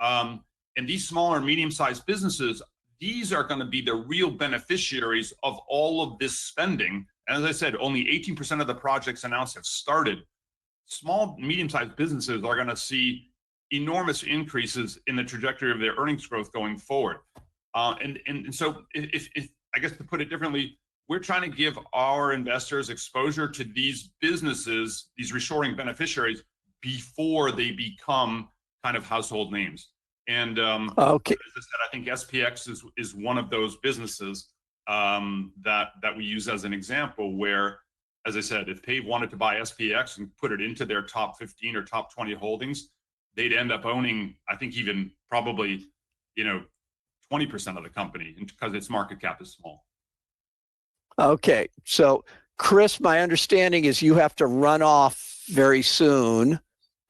And these smaller, medium-sized businesses, these are going to be the real beneficiaries of all of this spending. And as I said, only 18% of the projects announced have started. Small, medium-sized businesses are going to see enormous increases in the trajectory of their earnings growth going forward. And so if I guess to put it differently, we're trying to give our investors exposure to these businesses, these reshoring beneficiaries, before they become kind of household names. And okay, as I said, I think SPX is one of those businesses that we use as an example, where, as I said, if PAVE wanted to buy SPX and put it into their top 15 or top 20 holdings, they'd end up owning, I think, even probably, you know, 20% of the company, because its market cap is small. Okay. So, Chris, my understanding is you have to run off very soon.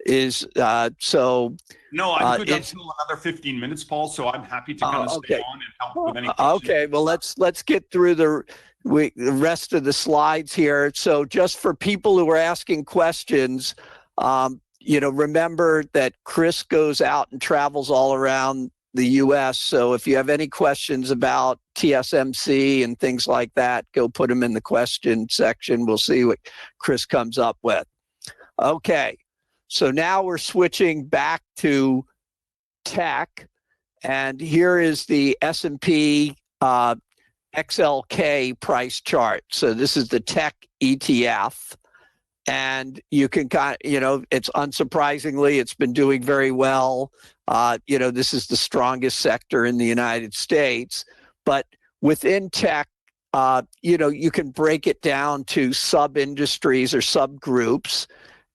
So? No, I'm good until another 15 minutes, Paul. So I'm happy to kind of stay on and help with any questions. Okay. Well, let's get through the rest of the slides here. So, just for people who are asking questions, you know, remember that Chris goes out and travels all around the U.S. So if you have any questions about TSMC and things like that, go put them in the question section. We'll see what Chris comes up with. Okay, so now we're switching back to tech, and here is the S&P XLK price chart. So this is the tech ETF. And you can kind of, you know, it's unsurprisingly, it's been doing very well. You know, this is the strongest sector in the United States. But within tech, you know, you can break it down to sub-industries or subgroups.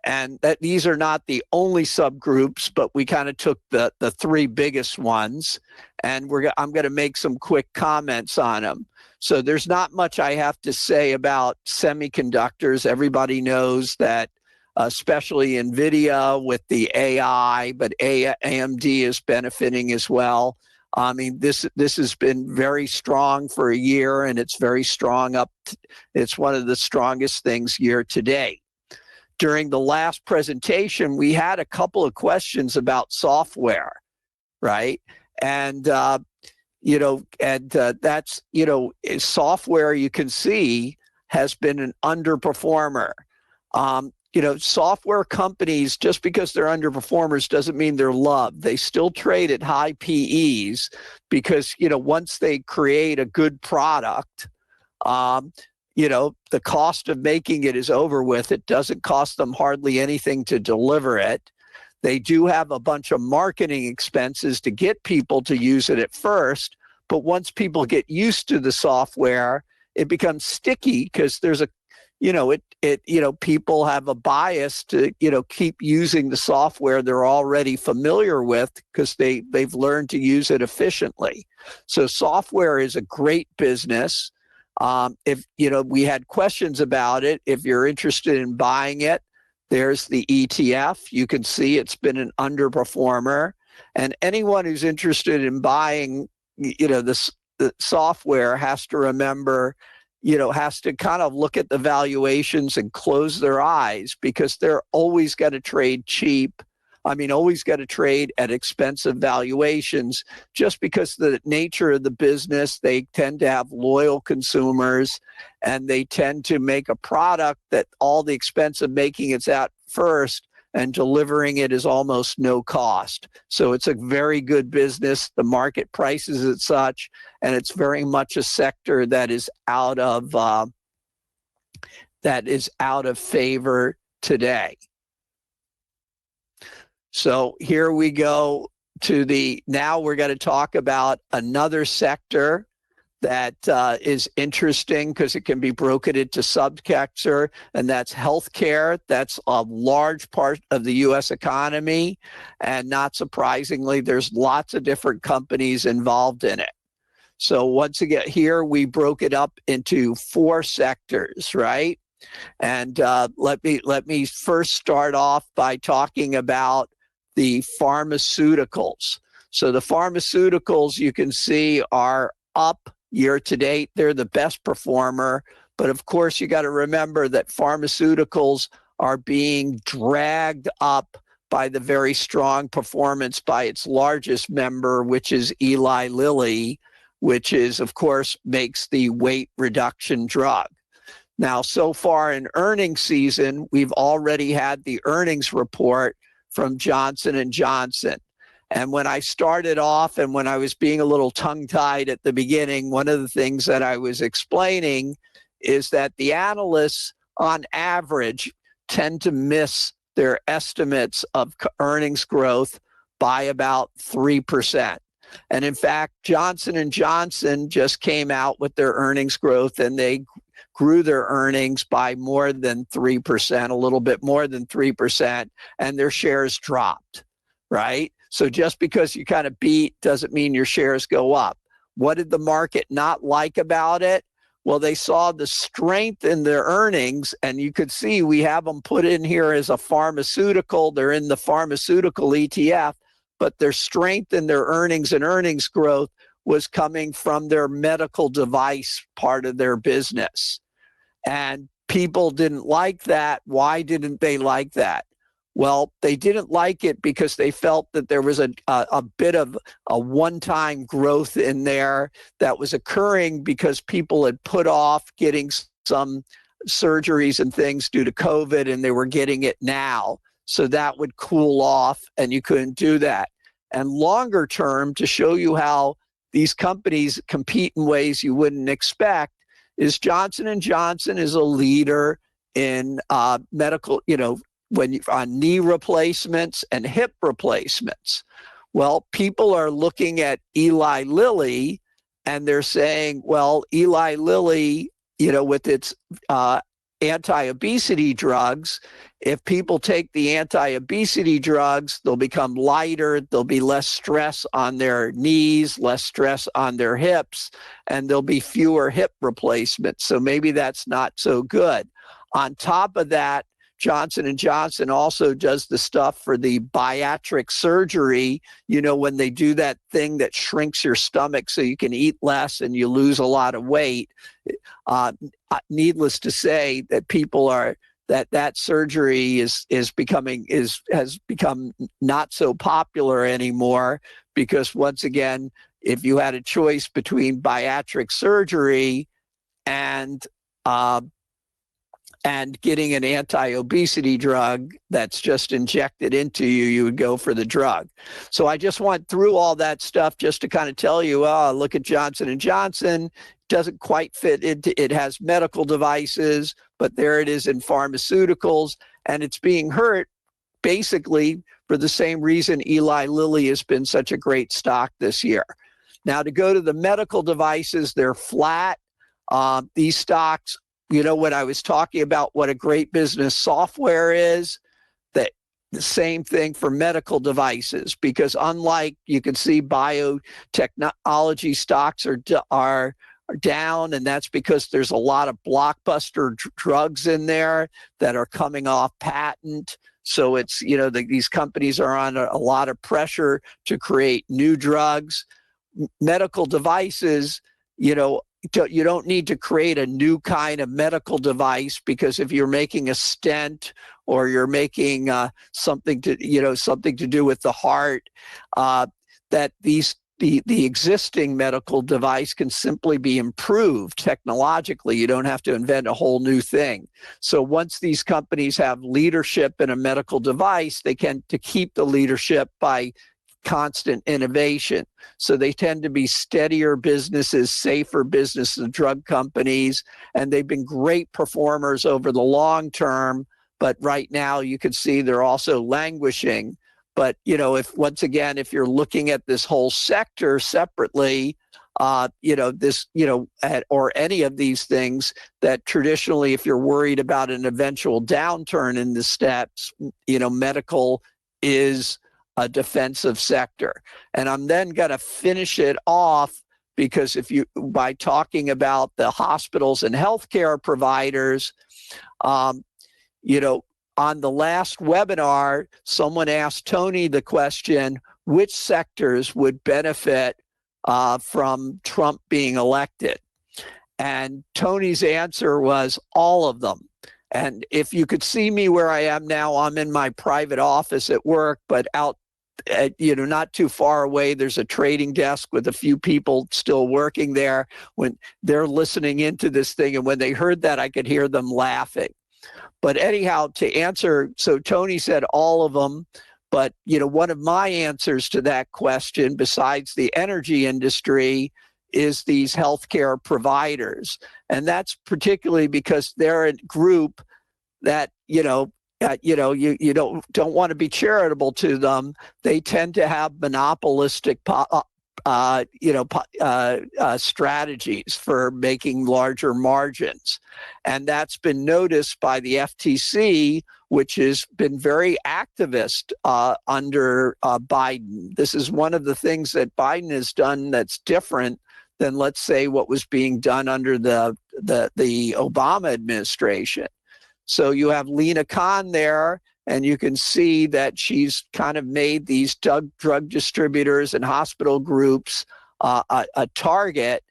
And that these are not the only subgroups, but we kind of took the three biggest ones. And I'm going to make some quick comments on them. So there's not much I have to say about semiconductors. Everybody knows that, especially NVIDIA with the AI, but AMD is benefiting as well. I mean, this has been very strong for a year, and it's very strong it's one of the strongest things year to date. During the last presentation, we had a couple of questions about software, right? And and that's, software, you can see, has been an underperformer. Software companies, just because they're underperformers doesn't mean they're loved. They still trade at high PEs because, once they create a good product, the cost of making it is over with. It doesn't cost them hardly anything to deliver it. They do have a bunch of marketing expenses to get people to use it at first, but once people get used to the software, it becomes sticky because there's people have a bias to, keep using the software they're already familiar with because they've learned to use it efficiently. So software is a great business. If we had questions about it, if you're interested in buying it, there's the ETF. You can see it's been an underperformer. And anyone who's interested in buying, the software has to remember, has to kind of look at the valuations and close their eyes because they're always got to trade cheap. Always got to trade at expensive valuations just because the nature of the business, they tend to have loyal consumers and they tend to make a product that all the expense of making it's at first and delivering it is almost no cost. So it's a very good business. The market prices it such, and it's very much a sector that is out of favor today. So here we go now we're going to talk about another sector that is interesting because it can be broken into subsector, and that's healthcare. That's a large part of the U.S. economy, and not surprisingly, there's lots of different companies involved in it. So once again, here we broke it up into 4 sectors, right? And let me first start off by talking about the pharmaceuticals. So the pharmaceuticals, you can see, are up year to date. They're the best performer. But of course, you got to remember that pharmaceuticals are being dragged up by the very strong performance by its largest member, which is Eli Lilly, which is, of course, makes the weight reduction drug. Now, so far in earnings season, we've already had the earnings report from Johnson & Johnson. And when I started off and when I was being a little tongue-tied at the beginning, one of the things that I was explaining is that the analysts, on average, tend to miss their estimates of earnings growth by about 3%. And in fact, Johnson & Johnson just came out with their earnings growth, and they grew their earnings by more than 3%, a little bit more than 3%, and their shares dropped, right? So just because you kind of beat doesn't mean your shares go up. What did the market not like about it? Well, they saw the strength in their earnings, and you could see we have them put in here as a pharmaceutical. They're in the pharmaceutical ETF, but their strength in their earnings and earnings growth was coming from their medical device part of their business. And people didn't like that. Why didn't they like that? Well, they didn't like it because they felt that there was a bit of a one-time growth in there that was occurring because people had put off getting some surgeries and things due to COVID, and they were getting it now. So that would cool off, and you couldn't do that. And longer term, to show you how these companies compete in ways you wouldn't expect, is Johnson & Johnson is a leader in medical, on knee replacements and hip replacements. Well, people are looking at Eli Lilly and they're saying, well, Eli Lilly, with its anti-obesity drugs, if people take the anti-obesity drugs, they'll become lighter, there'll be less stress on their knees, less stress on their hips, and there'll be fewer hip replacements. So maybe that's not so good. On top of that, Johnson & Johnson also does the stuff for the bariatric surgery, when they do that thing that shrinks your stomach so you can eat less and you lose a lot of weight. Needless to say that people are, that surgery has become not so popular anymore because once again, if you had a choice between bariatric surgery and getting an anti-obesity drug that's just injected into you, you would go for the drug. So I just went through all that stuff just to kind of tell you, look at Johnson & Johnson. Doesn't quite fit into, it has medical devices, but there it is in pharmaceuticals, and it's being hurt basically for the same reason Eli Lilly has been such a great stock this year. Now to go to the medical devices, they're flat. These stocks, you know, when I was talking about what a great business software is, that the same thing for medical devices, because unlike you can see biotechnology stocks are down, and that's because there's a lot of blockbuster drugs in there that are coming off patent. So it's, you know, these companies are on a lot of pressure to create new drugs. Medical devices, you know, you don't need to create a new kind of medical device, because if you're making a stent or you're making something to do with the heart, that the existing medical device can simply be improved technologically. You don't have to invent a whole new thing. So once these companies have leadership in a medical device, they can to keep the leadership by constant innovation. So they tend to be steadier businesses, safer businesses, drug companies, and they've been great performers over the long term. But right now you can see they're also languishing. But, you know, if you're looking at this whole sector separately, or any of these things, that traditionally, if you're worried about an eventual downturn in the steps, you know, medical is a defensive sector. And I'm then going to finish it off, because by talking about the hospitals and healthcare providers, you know, on the last webinar, someone asked Tony the question, which sectors would benefit from Trump being elected? And Tony's answer was all of them. And if you could see me where I am now, I'm in my private office at work, but out, not too far away, there's a trading desk with a few people still working there. When they're listening into this thing, and when they heard that, I could hear them laughing. But anyhow, to answer, so Tony said all of them, but, you know, one of my answers to that question, besides the energy industry, is these healthcare providers. And that's particularly because they're a group that, you don't want to be charitable to them. They tend to have monopolistic strategies for making larger margins. And that's been noticed by the FTC, which has been very activist under Biden. This is one of the things that Biden has done that's different than, let's say, what was being done under the Obama administration. So you have Lena Khan there, and you can see that she's kind of made these drug distributors and hospital groups a target.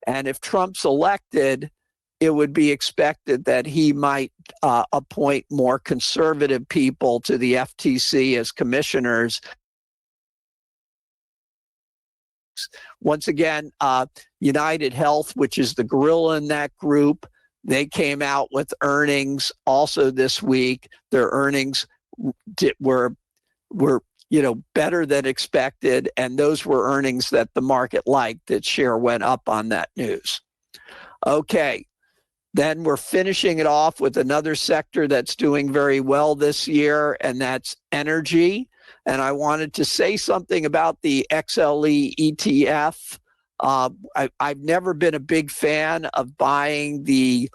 And if Trump's elected, it would be expected that he might appoint more conservative people to the FTC as commissioners. Once again, United Health, which is the gorilla in that group, they came out with earnings also this week. Their earnings were better than expected, and those were earnings that the market liked. Its share went up on that news. Okay, then we're finishing it off with another sector that's doing very well this year, and that's energy. And I wanted to say something about the XLE ETF. I've never been a big fan of buying the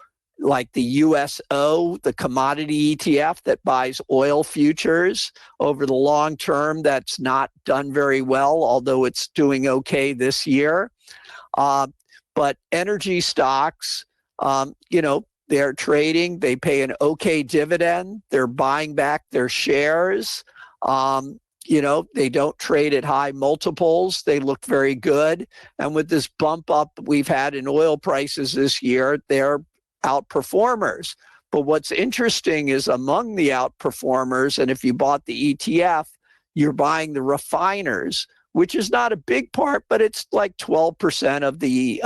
USO, the commodity ETF that buys oil futures. Over the long term, that's not done very well, although it's doing okay this year. But energy stocks, they're trading, they pay an okay dividend, they're buying back their shares. They don't trade at high multiples. They look very good. And with this bump up we've had in oil prices this year, they're outperformers. But what's interesting is among the outperformers, and if you bought the ETF, you're buying the refiners, which is not a big part, but it's like 12% of the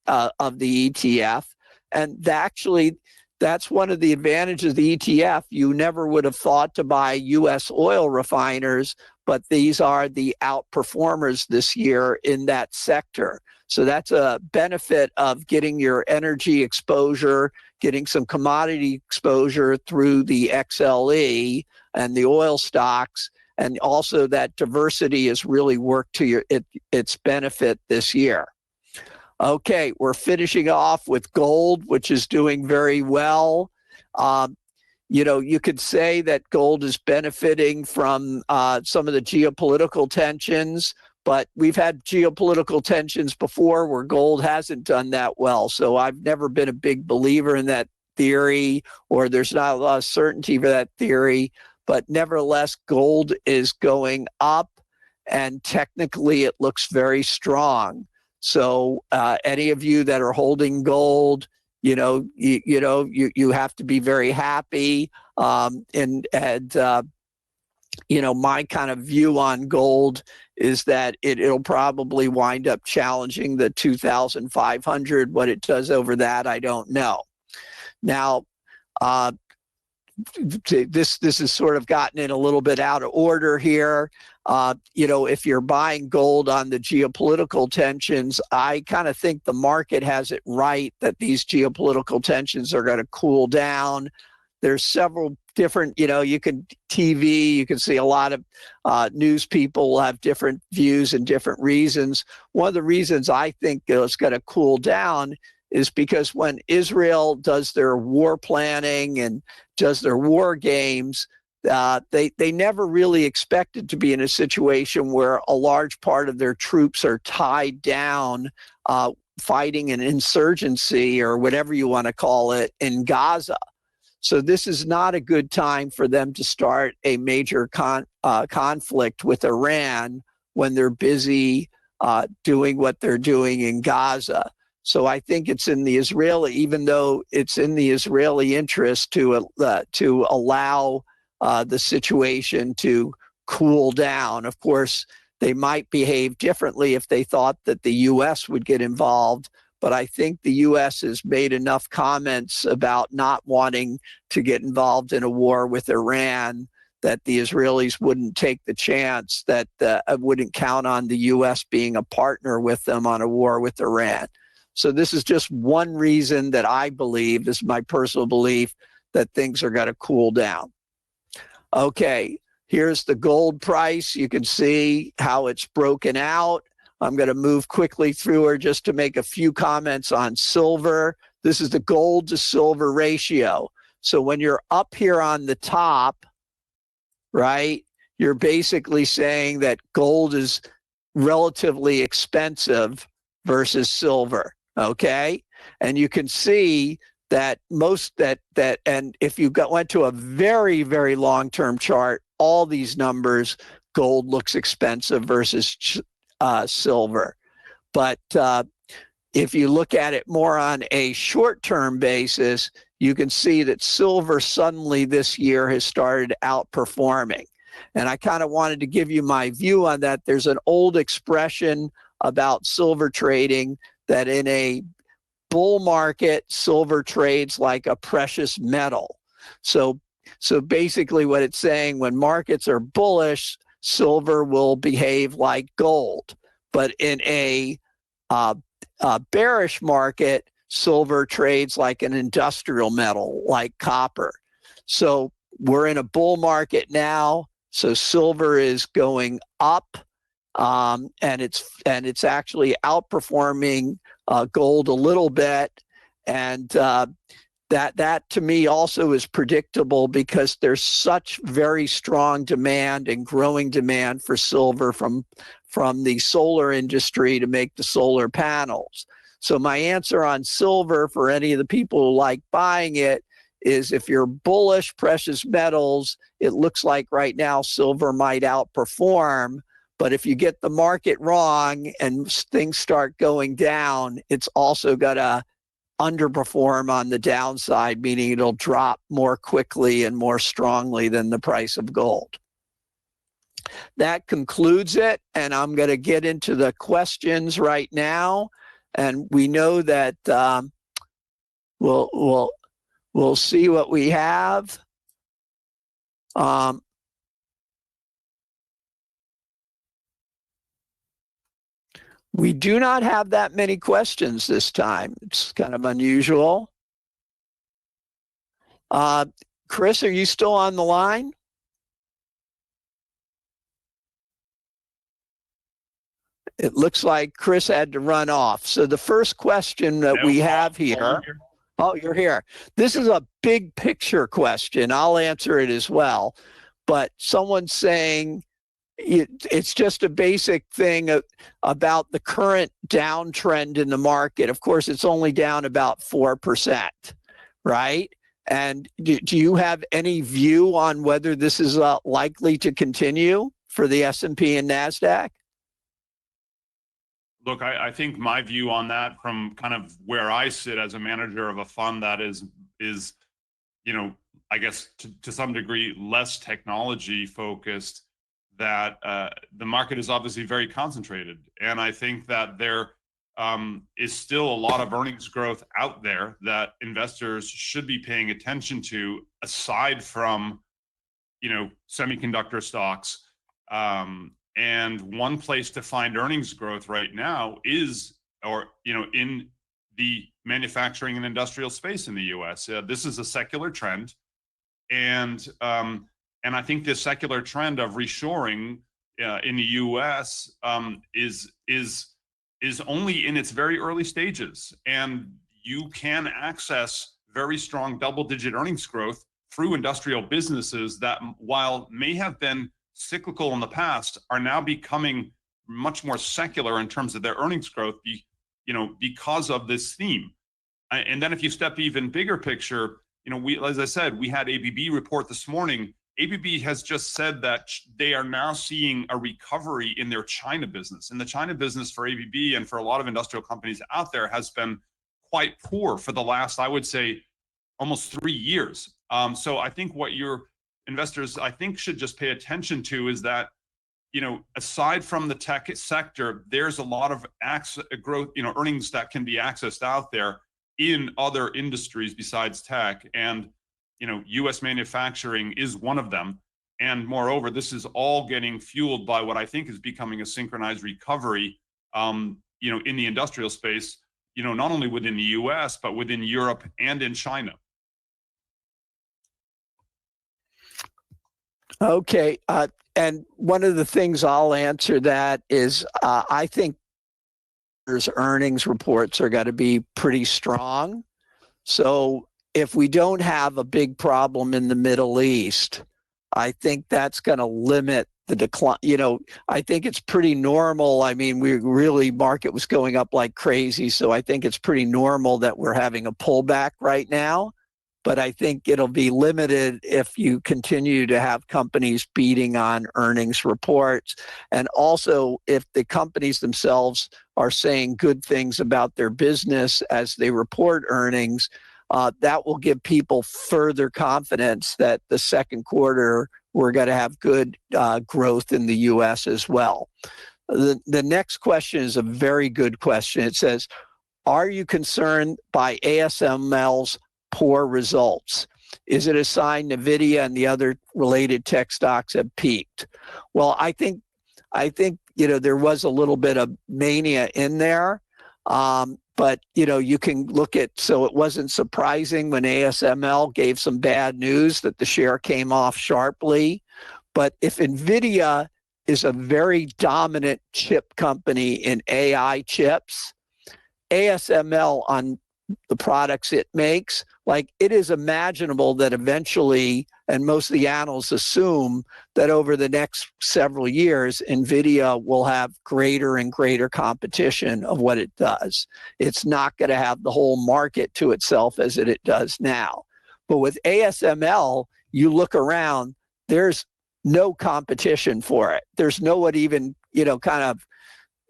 ETF. And actually, that's one of the advantages of the ETF. You never would have thought to buy U.S. oil refiners, but these are the outperformers this year in that sector. So that's a benefit of getting your energy exposure, getting some commodity exposure through the XLE and the oil stocks. And also that diversity has really worked to its benefit this year. Okay, we're finishing off with gold, which is doing very well. You could say that gold is benefiting from some of the geopolitical tensions, but we've had geopolitical tensions before where gold hasn't done that well. So I've never been a big believer in that theory, or there's not a lot of certainty for that theory. But nevertheless, gold is going up, and technically it looks very strong. So any of you that are holding gold, you have to be very happy. My kind of view on gold is that it'll probably wind up challenging the 2,500. What it does over that, I don't know. Now, this has sort of gotten in a little bit out of order here. If you're buying gold on the geopolitical tensions, I kind of think the market has it right that these geopolitical tensions are going to cool down. There's several different, you can see a lot of news people have different views and different reasons. One of the reasons I think it's going to cool down is because when Israel does their war planning and does their war games, they never really expected to be in a situation where a large part of their troops are tied down fighting an insurgency or whatever you want to call it in Gaza. So this is not a good time for them to start a major conflict with Iran when they're busy doing what they're doing in Gaza. So I think it's in the Israeli, even though it's in the Israeli interest to allow the situation to cool down. Of course, they might behave differently if they thought that the U.S. would get involved. But I think the U.S. has made enough comments about not wanting to get involved in a war with Iran that the Israelis wouldn't take the chance, that wouldn't count on the U.S. being a partner with them on a war with Iran. So this is just one reason that I believe, this is my personal belief, that things are going to cool down. Okay, here's the gold price. You can see how it's broken out. I'm going to move quickly through her just to make a few comments on silver. This is the gold to silver ratio. So when you're up here on the top, right, you're basically saying that gold is relatively expensive versus silver. Okay, and you can see that and if you went to a very, very long-term chart, all these numbers, gold looks expensive versus silver. But if you look at it more on a short-term basis, you can see that silver suddenly this year has started outperforming. And I kind of wanted to give you my view on that. There's an old expression about silver trading that in a bull market, silver trades like a precious metal. So basically what it's saying, when markets are bullish, silver will behave like gold. But in a bearish market, silver trades like an industrial metal, like copper. So we're in a bull market now. So silver is going up, and it's actually outperforming gold a little bit, and that to me also is predictable because there's such very strong demand and growing demand for silver from the solar industry to make the solar panels. So my answer on silver for any of the people who like buying it is, if you're bullish precious metals, it looks like right now silver might outperform. But if you get the market wrong and things start going down, it's also going to underperform on the downside, meaning it'll drop more quickly and more strongly than the price of gold. That concludes it, and I'm going to get into the questions right now. And we know that we'll see what we have. We do not have that many questions this time. It's kind of unusual. Chris, are you still on the line? It looks like Chris had to run off. So the first question that we have here. Oh, you're here. This is a big picture question. I'll answer it as well. But someone's saying it's just a basic thing about the current downtrend in the market. Of course, it's only down about 4%, right? And do you have any view on whether this is likely to continue for the S&P and NASDAQ? Look, I think my view on that, from kind of where I sit as a manager of a fund that is I guess to some degree less technology focused, that the market is obviously very concentrated, and I think that there is still a lot of earnings growth out there that investors should be paying attention to, aside from semiconductor stocks. And one place to find earnings growth right now is, in the manufacturing and industrial space in the U.S. This is a secular trend, and I think this secular trend of reshoring in the U.S. is only in its very early stages, and you can access very strong double-digit earnings growth through industrial businesses that, while may have been cyclical in the past, are now becoming much more secular in terms of their earnings growth, because of this theme. And then if you step even bigger picture, as I said, we had ABB report this morning. ABB has just said that they are now seeing a recovery in their China business. And the China business for ABB and for a lot of industrial companies out there has been quite poor for the last, I would say, almost 3 years. So I think what your investors, I think, should just pay attention to is that, aside from the tech sector, there's a lot of growth, earnings that can be accessed out there in other industries besides tech. And, U.S. manufacturing is one of them. And moreover, this is all getting fueled by what I think is becoming a synchronized recovery, in the industrial space, not only within the U.S., but within Europe and in China. Okay. And one of the things I'll answer that is I think there's earnings reports are going to be pretty strong. So if we don't have a big problem in the Middle East, I think that's going to limit the decline. I think it's pretty normal. I mean, market was going up like crazy. So I think it's pretty normal that we're having a pullback right now. But I think it'll be limited if you continue to have companies beating on earnings reports. And also, if the companies themselves are saying good things about their business as they report earnings, that will give people further confidence that the second quarter we're going to have good growth in the U.S. as well. The next question is a very good question. It says, are you concerned by ASML's poor results? Is it a sign NVIDIA and the other related tech stocks have peaked? Well, I think there was a little bit of mania in there. But, you can look at, so it wasn't surprising when ASML gave some bad news that the share came off sharply. But if NVIDIA is a very dominant chip company in AI chips, ASML on the products it makes, it is imaginable that eventually, and most of the analysts assume that over the next several years, NVIDIA will have greater and greater competition of what it does. It's not going to have the whole market to itself as it does now. But with ASML, you look around, there's no competition for it. There's no one even,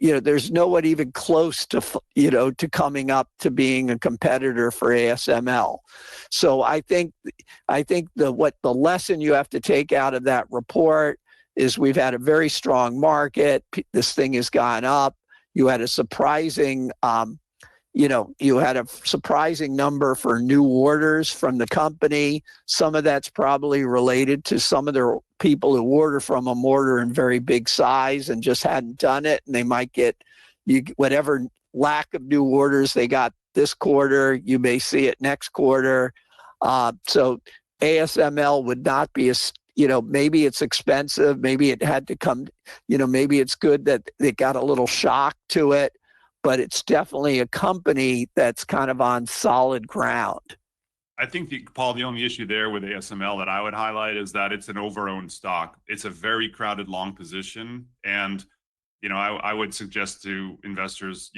there's no one even close to, to coming up to being a competitor for ASML. So I think the lesson you have to take out of that report is we've had a very strong market. This thing has gone up. You had a surprising, you had a surprising number for new orders from the company. Some of that's probably related to some of their people who order from them order in very big size and just hadn't done it. And they might get whatever lack of new orders they got this quarter, you may see it next quarter. So ASML would not be maybe it's expensive. Maybe it had to come, maybe it's good that it got a little shock to it, but it's definitely a company that's kind of on solid ground. I think, Paul, the only issue there with ASML that I would highlight is that it's an over-owned stock. It's a very crowded long position. And, I would suggest to investors,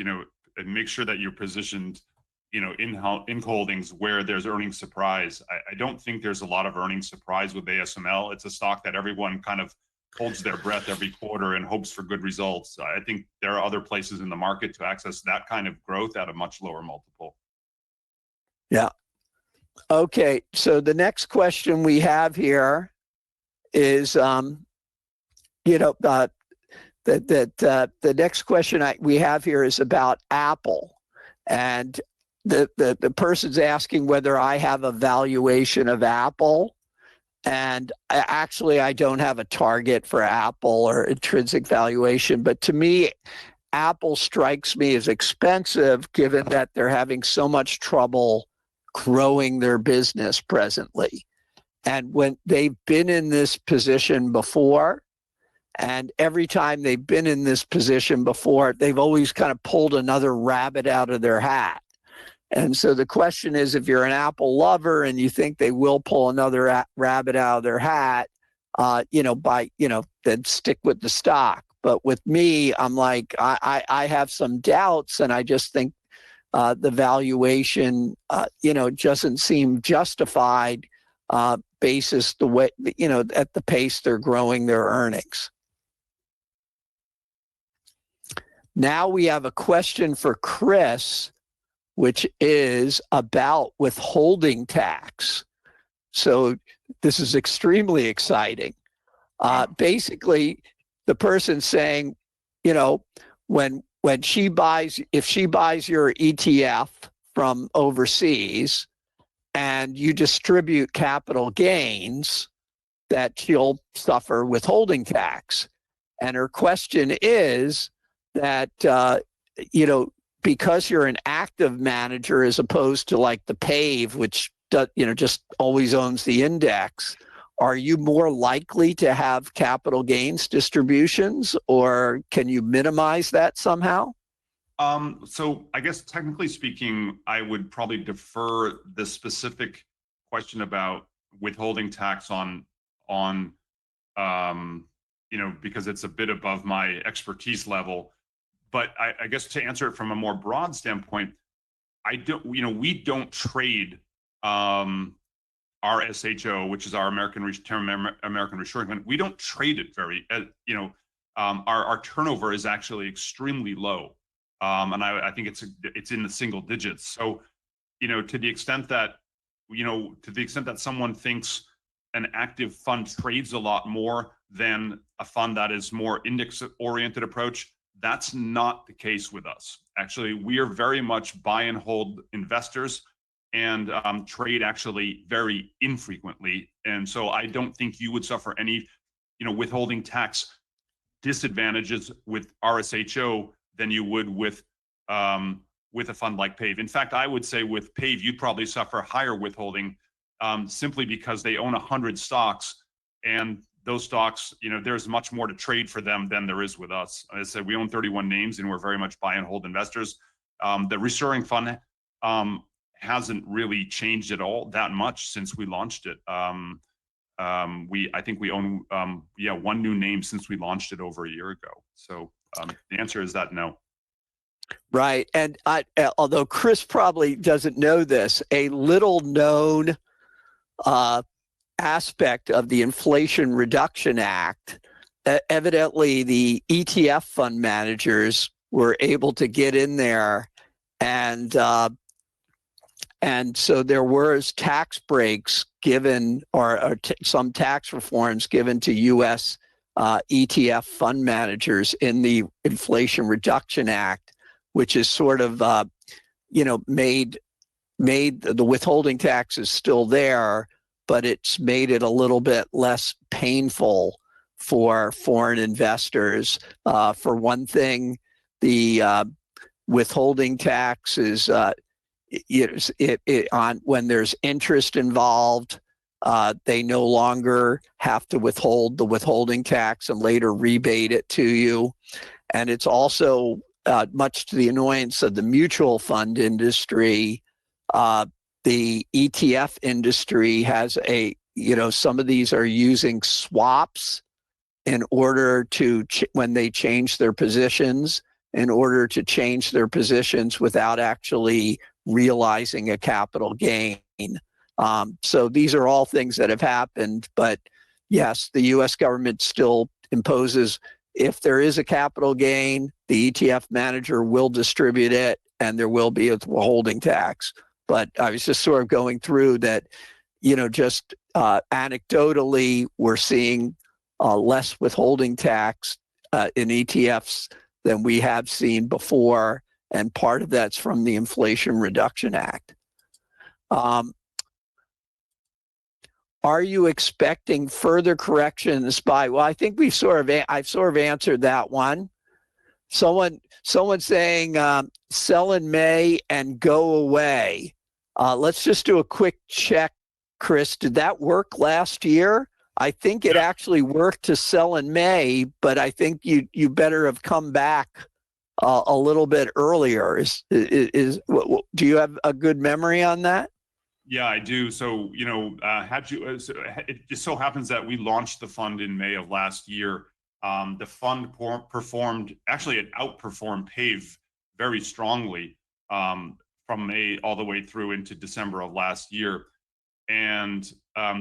make sure that you're positioned, in holdings where there's earnings surprise. I don't think there's a lot of earnings surprise with ASML. It's a stock that everyone kind of holds their breath every quarter and hopes for good results. I think there are other places in the market to access that kind of growth at a much lower multiple. Yeah. Okay. So the next question we have here is, the next question we have here is about Apple, and the person's asking whether I have a valuation of Apple. And actually, I don't have a target for Apple or intrinsic valuation, but to me, Apple strikes me as expensive given that they're having so much trouble growing their business presently. And when they've been in this position before, and every time they've been in this position before, they've always kind of pulled another rabbit out of their hat. And so the question is, if you're an Apple lover and you think they will pull another rabbit out of their hat, then stick with the stock. But with me, I'm like, I have some doubts, and I just think the valuation, doesn't seem justified basis the way, at the pace they're growing their earnings. Now we have a question for Chris, which is about withholding tax. So this is extremely exciting. Basically, the person's saying, when she buys, if she buys your ETF from overseas and you distribute capital gains, that she'll suffer withholding tax. And her question is that, because you're an active manager as opposed to like the PAVE, which just always owns the index, are you more likely to have capital gains distributions, or can you minimize that somehow? So I guess technically speaking, I would probably defer the specific question about withholding tax on because it's a bit above my expertise level. But I guess to answer it from a more broad standpoint, we don't trade our SHO, which is our American Reshoring Fund. We don't trade it very, our turnover is actually extremely low. And I think it's in the single digits. So, to the extent that someone thinks an active fund trades a lot more than a fund that is more index-oriented approach, that's not the case with us. Actually, we are very much buy and hold investors and trade actually very infrequently. And so I don't think you would suffer any, withholding tax disadvantages with RSHO than you would with a fund like PAVE. In fact, I would say with PAVE, you'd probably suffer higher withholding simply because they own 100 stocks, and those stocks, there's much more to trade for them than there is with us. As I said, we own 31 names and we're very much buy and hold investors. The Reshoring Fund hasn't really changed at all that much since we launched it. I think we own one new name since we launched it over a year ago. So the answer is that no. Right. And although Chris probably doesn't know this, a little known aspect of the Inflation Reduction Act, evidently the ETF fund managers were able to get in there, and so there was tax breaks given, or some tax reforms given to U.S. ETF fund managers in the Inflation Reduction Act, which is sort of, made the withholding tax is still there, but it's made it a little bit less painful for foreign investors. For one thing, the withholding tax is on when there's interest involved. They no longer have to withhold the withholding tax and later rebate it to you. And it's also, much to the annoyance of the mutual fund industry, the ETF industry has some of these are using swaps in order to, when they change their positions, in order to change their positions without actually realizing a capital gain. So these are all things that have happened, but yes, the US government still imposes, if there is a capital gain, the ETF manager will distribute it and there will be a withholding tax. But I was just sort of going through that, just anecdotally, we're seeing less withholding tax in ETFs than we have seen before. And part of that's from the Inflation Reduction Act. Are you expecting further corrections by? Well, I think I've sort of answered that one. Someone saying sell in May and go away. Let's just do a quick check, Chris. Did that work last year? I think it actually worked to sell in May, but I think you better have come back a little bit earlier. Do you have a good memory on that? Yeah, I do. So, it just so happens that we launched the fund in May of last year. The fund actually it outperformed PAVE very strongly from May all the way through into December of last year. And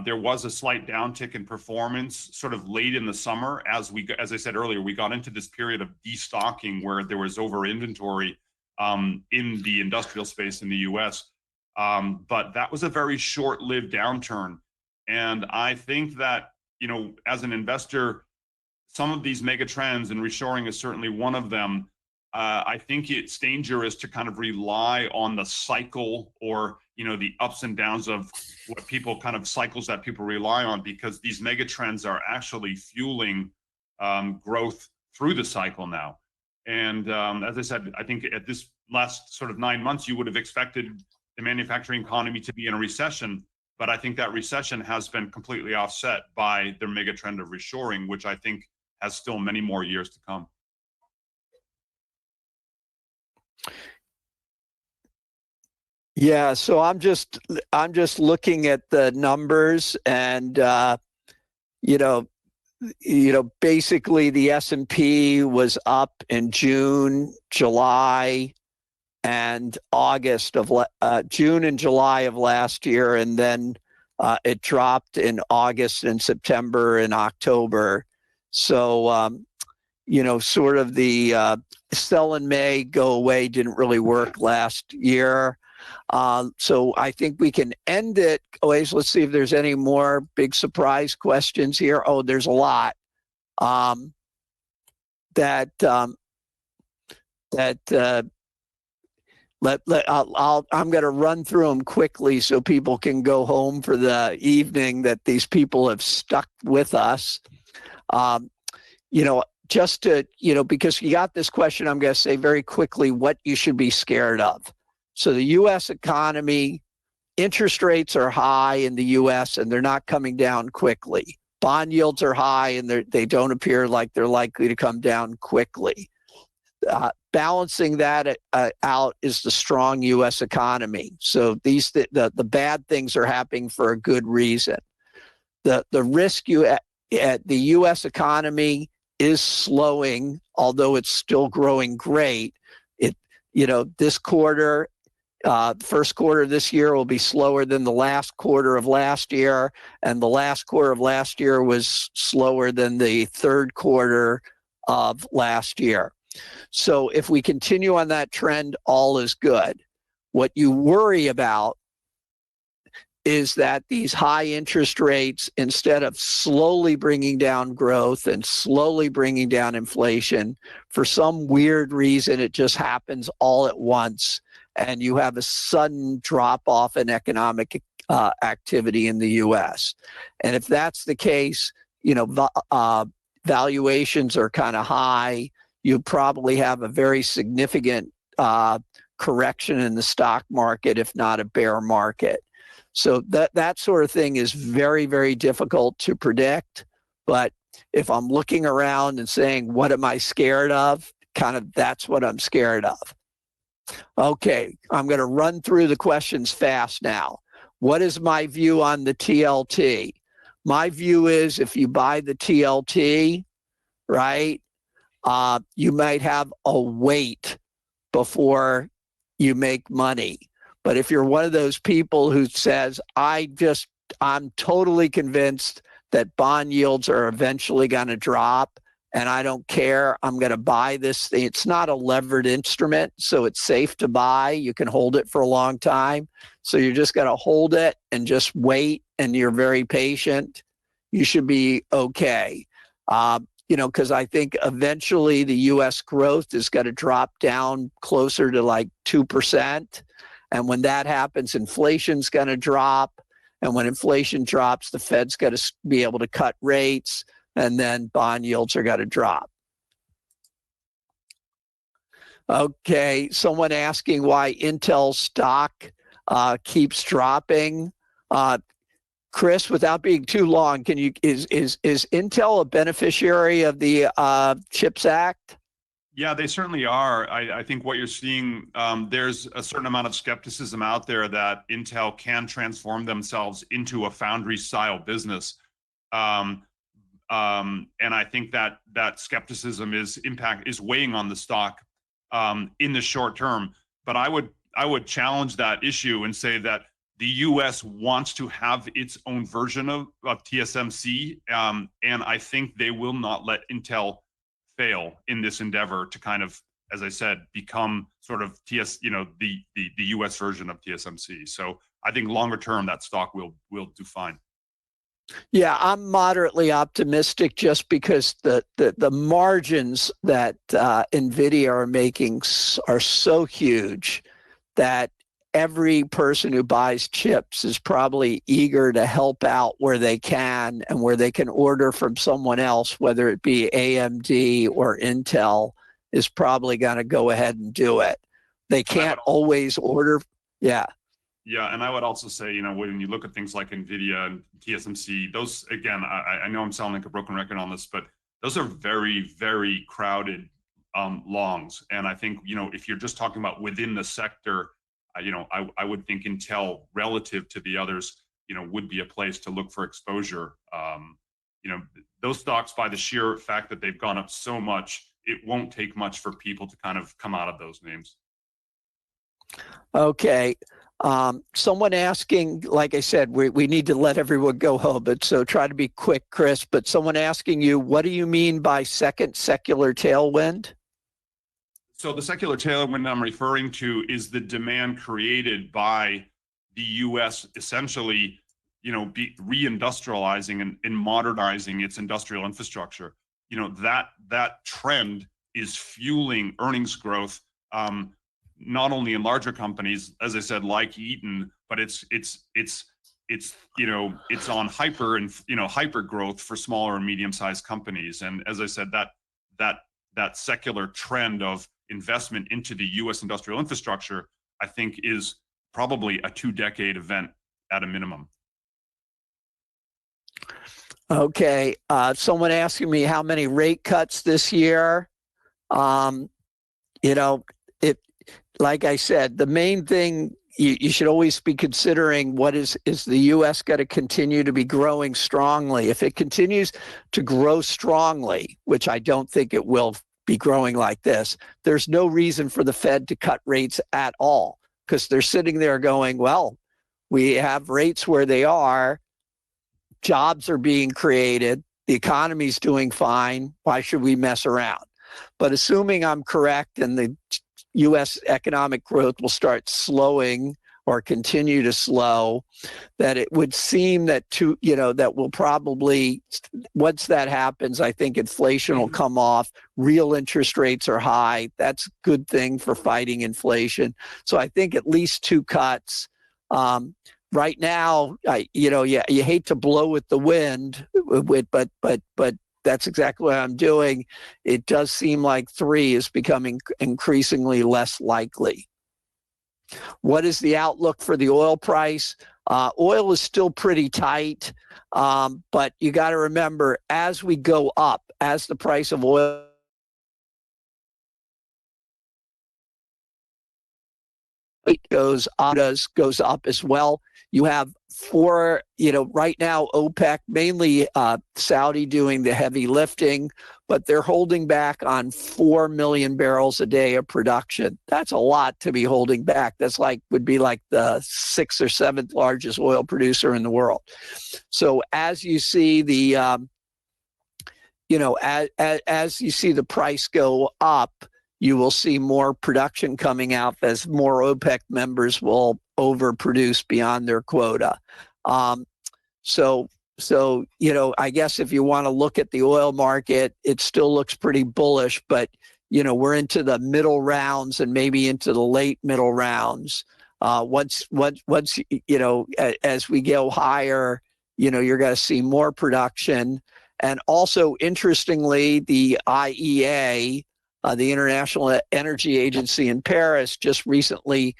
there was a slight downtick in performance sort of late in the summer. As I said earlier, we got into this period of destocking where there was over inventory in the industrial space in the US. But that was a very short-lived downturn. And I think that, as an investor, some of these mega trends, and reshoring is certainly one of them, I think it's dangerous to kind of rely on the cycle or, the ups and downs of what people cycles that people rely on, because these mega trends are actually fueling growth through the cycle now. And as I said, I think at this last sort of 9 months, you would have expected the manufacturing economy to be in a recession, but I think that recession has been completely offset by the mega trend of reshoring, which I think has still many more years to come. Yeah, so I'm just looking at the numbers, and basically the S&P was up in June, July, and August of June and July of last year, and then it dropped in August and September and October. So sort of the sell in May, go away didn't really work last year. So I think we can end it. Let's see if there's any more big surprise questions here. Oh, there's a lot. I'm going to run through them quickly so people can go home for the evening, that these people have stuck with us. Just to, because you got this question, I'm going to say very quickly what you should be scared of. So the U.S. economy, interest rates are high in the U.S. and they're not coming down quickly. Bond yields are high and they don't appear like they're likely to come down quickly. Balancing that out is the strong U.S. economy. So the bad things are happening for a good reason. The risk at the U.S. economy is slowing, although it's still growing great. This quarter, first quarter of this year will be slower than the last quarter of last year, and the last quarter of last year was slower than the third quarter of last year. So if we continue on that trend, all is good. What you worry about is that these high interest rates, instead of slowly bringing down growth and slowly bringing down inflation, for some weird reason, it just happens all at once. And you have a sudden drop off in economic activity in the U.S. And if that's the case, valuations are kind of high. You probably have a very significant correction in the stock market, if not a bear market. So that sort of thing is very, very difficult to predict. But if I'm looking around and saying, what am I scared of? Kind of that's what I'm scared of. Okay, I'm going to run through the questions fast now. What is my view on the TLT? My view is if you buy the TLT, right, you might have a wait before you make money. But if you're one of those people who says, I'm totally convinced that bond yields are eventually going to drop and I don't care, I'm going to buy this thing. It's not a levered instrument, so it's safe to buy. You can hold it for a long time. So you're just going to hold it and just wait, and you're very patient. You should be okay. Because I think eventually the U.S. growth is going to drop down closer to like 2%. And when that happens, inflation's going to drop. And when inflation drops, the Fed's going to be able to cut rates, and then bond yields are going to drop. Okay, someone asking why Intel stock keeps dropping. Chris, without being too long, is Intel a beneficiary of the CHIPS Act? Yeah, they certainly are. I think what you're seeing, there's a certain amount of skepticism out there that Intel can transform themselves into a foundry-style business. And I think that skepticism is weighing on the stock in the short term. But I would challenge that issue and say that the U.S. wants to have its own version of TSMC, and I think they will not let Intel fail in this endeavor to kind of, as I said, become sort of the U.S. version of TSMC. So I think longer term that stock will do fine. Yeah, I'm moderately optimistic just because the margins that NVIDIA are making are so huge that every person who buys chips is probably eager to help out where they can, and where they can order from someone else, whether it be AMD or Intel, is probably going to go ahead and do it. They can't always order. Yeah. Yeah, and I would also say, when you look at things like NVIDIA and TSMC, those, again, I know I'm sounding like a broken record on this, but those are very, very crowded longs. And I think, if you're just talking about within the sector, I would think Intel relative to the others, would be a place to look for exposure. Those stocks, by the sheer fact that they've gone up so much, it won't take much for people to kind of come out of those names. Okay. Someone asking, like I said, we need to let everyone go home, but so try to be quick, Chris. But someone asking you, what do you mean by second secular tailwind? So the secular tailwind I'm referring to is the demand created by the U.S. essentially, reindustrializing and modernizing its industrial infrastructure. That trend is fueling earnings growth, not only in larger companies, as I said, like Eaton, but it's on hyper growth for smaller and medium-sized companies. And as I said, that secular trend of investment into the U.S. industrial infrastructure, I think, is probably a 2-decade event at a minimum. Okay. Someone asking me how many rate cuts this year. Like I said, the main thing you should always be considering, what is the U.S. got to continue to be growing strongly? If it continues to grow strongly, which I don't think it will be growing like this, there's no reason for the Fed to cut rates at all, because they're sitting there going, well, we have rates where they are, jobs are being created, the economy's doing fine, why should we mess around? But assuming I'm correct and the U.S. economic growth will start slowing or continue to slow, that it would seem that that will probably, once that happens, I think inflation will come off. Real interest rates are high. That's a good thing for fighting inflation. So I think at least 2 cuts. Right now, you hate to blow with the wind, but that's exactly what I'm doing. It does seem like 3 is becoming increasingly less likely. What is the outlook for the oil price? Oil is still pretty tight, but you got to remember, as we go up, as the price of oil goes up as well. You have 4, right now OPEC, mainly Saudi doing the heavy lifting, but they're holding back on 4 million barrels a day of production. That's a lot to be holding back. That's would be like the 6th or 7th largest oil producer in the world. So as you see the, as you see the price go up, you will see more production coming out as more OPEC members will overproduce beyond their quota. So I guess if you want to look at the oil market, it still looks pretty bullish, but we're into the middle rounds and maybe into the late middle rounds. Once as we go higher, you're going to see more production. And also, interestingly, the IEA, the International Energy Agency in Paris, just recently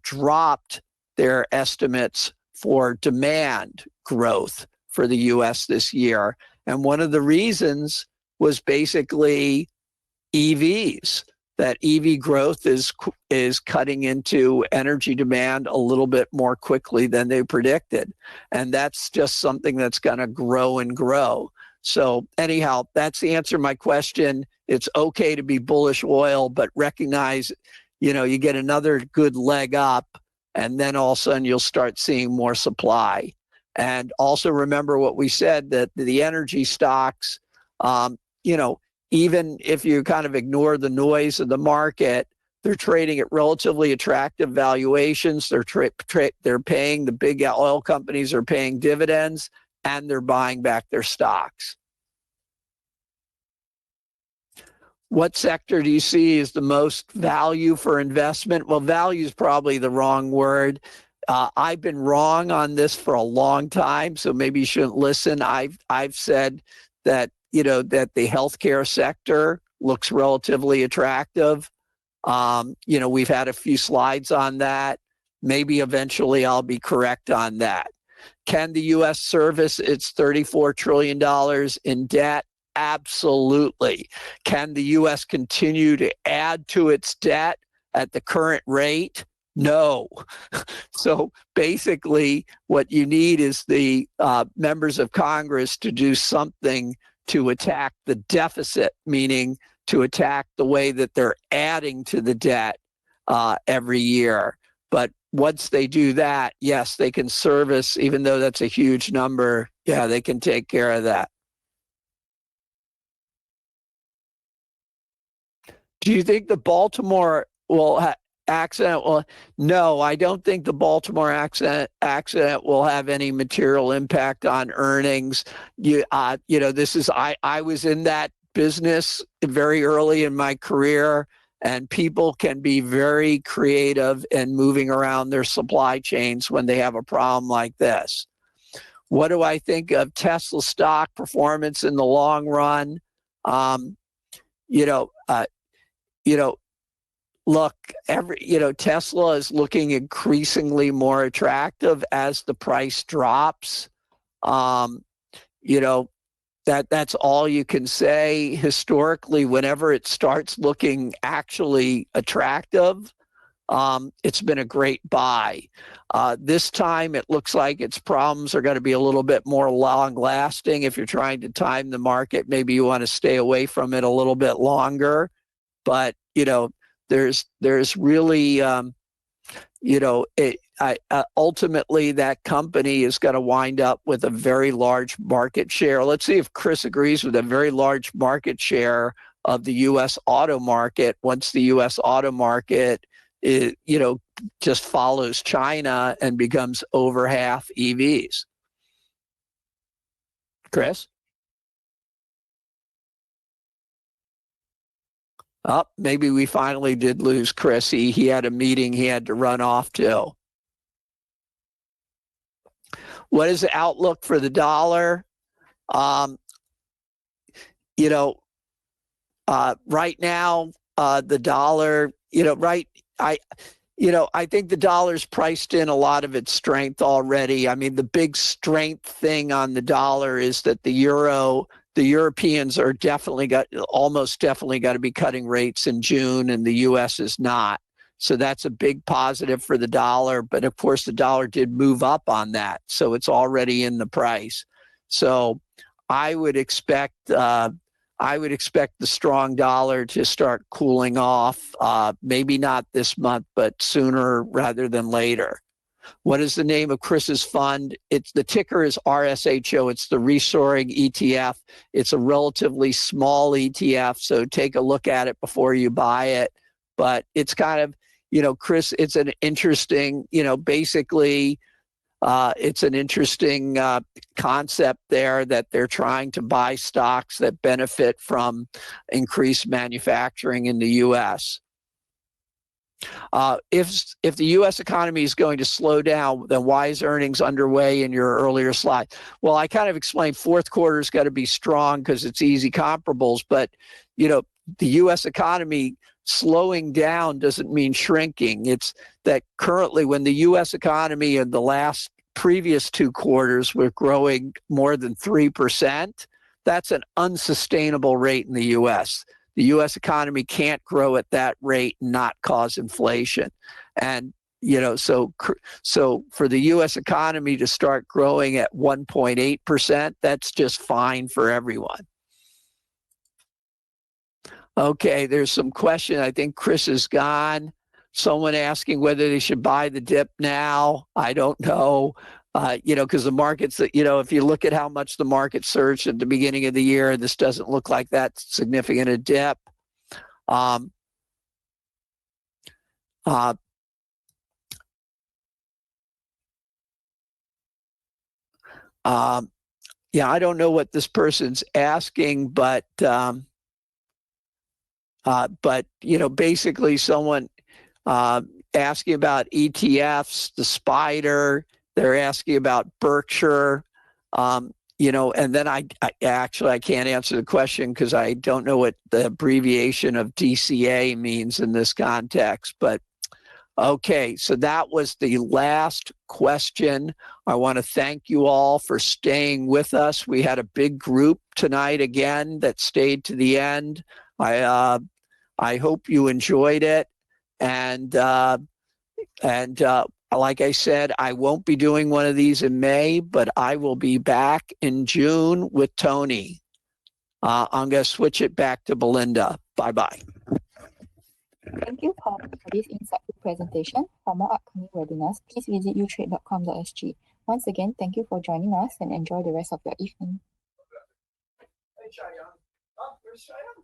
dropped their estimates for demand growth for the U.S. this year. And one of the reasons was basically EVs, that EV growth is cutting into energy demand a little bit more quickly than they predicted. And that's just something that's going to grow and grow. So anyhow, that's the answer to my question. It's okay to be bullish oil, but recognize, you get another good leg up, and then all of a sudden you'll start seeing more supply. And also remember what we said, that the energy stocks, even if you kind of ignore the noise of the market, they're trading at relatively attractive valuations. They're paying, the big oil companies are paying dividends, and they're buying back their stocks. What sector do you see is the most value for investment? Well, value is probably the wrong word. I've been wrong on this for a long time, so maybe you shouldn't listen. I've said that that the healthcare sector looks relatively attractive. We've had a few slides on that. Maybe eventually I'll be correct on that. Can the U.S. service its $34 trillion in debt? Absolutely. Can the U.S. continue to add to its debt at the current rate? No. So basically, what you need is the members of Congress to do something to attack the deficit, meaning to attack the way that they're adding to the debt every year. But once they do that, yes, they can service, even though that's a huge number, yeah, they can take care of that. Do you think the Baltimore accident will? No, I don't think the Baltimore accident will have any material impact on earnings. This is I was in that business very early in my career, and people can be very creative in moving around their supply chains when they have a problem like this. What do I think of Tesla stock performance in the long run? Look, Tesla is looking increasingly more attractive as the price drops. That's all you can say. Historically, whenever it starts looking actually attractive, it's been a great buy. This time, it looks like its problems are going to be a little bit more long-lasting. If you're trying to time the market, maybe you want to stay away from it a little bit longer. But there's really ultimately that company is going to wind up with a very large market share. Let's see if Chris agrees with a very large market share of the U.S. auto market once the U.S. auto market just follows China and becomes over half EVs. Chris? Oh, maybe we finally did lose Chris. He had a meeting he had to run off to. What is the outlook for the dollar? Right now, the dollar, I think the dollar's priced in a lot of its strength already. I mean, the big strength thing on the dollar is that the Europeans are almost definitely got to be cutting rates in June, and the U.S. is not. So that's a big positive for the dollar. But of course, the dollar did move up on that, so it's already in the price. So I would expect the strong dollar to start cooling off, maybe not this month, but sooner rather than later. What is the name of Chris's fund? The ticker is RSHO. It's the Reshoring ETF. It's a relatively small ETF, so take a look at it before you buy it. But it's kind of, Chris, it's an interesting, basically, it's an interesting concept there that they're trying to buy stocks that benefit from increased manufacturing in the U.S. If the U.S. economy is going to slow down, then why is earnings underway in your earlier slide? Well, I kind of explained fourth quarter's got to be strong because it's easy comparables, but the U.S. economy slowing down doesn't mean shrinking. It's that currently when the U.S. economy in the previous 2 quarters were growing more than 3%, that's an unsustainable rate in the U.S. The U.S. economy can't grow at that rate and not cause inflation. And, so for the U.S. economy to start growing at 1.8%, that's just fine for everyone. Okay, there's some question. I think Chris is gone. Someone asking whether they should buy the dip now. I don't know. Because the markets, if you look at how much the market surged at the beginning of the year, this doesn't look like that significant a dip. Yeah, I don't know what this person's asking, but basically someone asking about ETFs, the SPDR. They're asking about Berkshire, and then I can't answer the question because I don't know what the abbreviation of DCA means in this context. But okay, so that was the last question. I want to thank you all for staying with us. We had a big group tonight again that stayed to the end. I hope you enjoyed it, and like I said, I won't be doing one of these in May, but I will be back in June with Tony. I'm going to switch it back to Belinda. Bye-bye. Thank you, Paul, for this insightful presentation. For more upcoming webinars, please visit utrade.com.sg. Once again, thank you for joining us and enjoy the rest of your evening. Hey, Cheyenne. Oh, where's Cheyenne?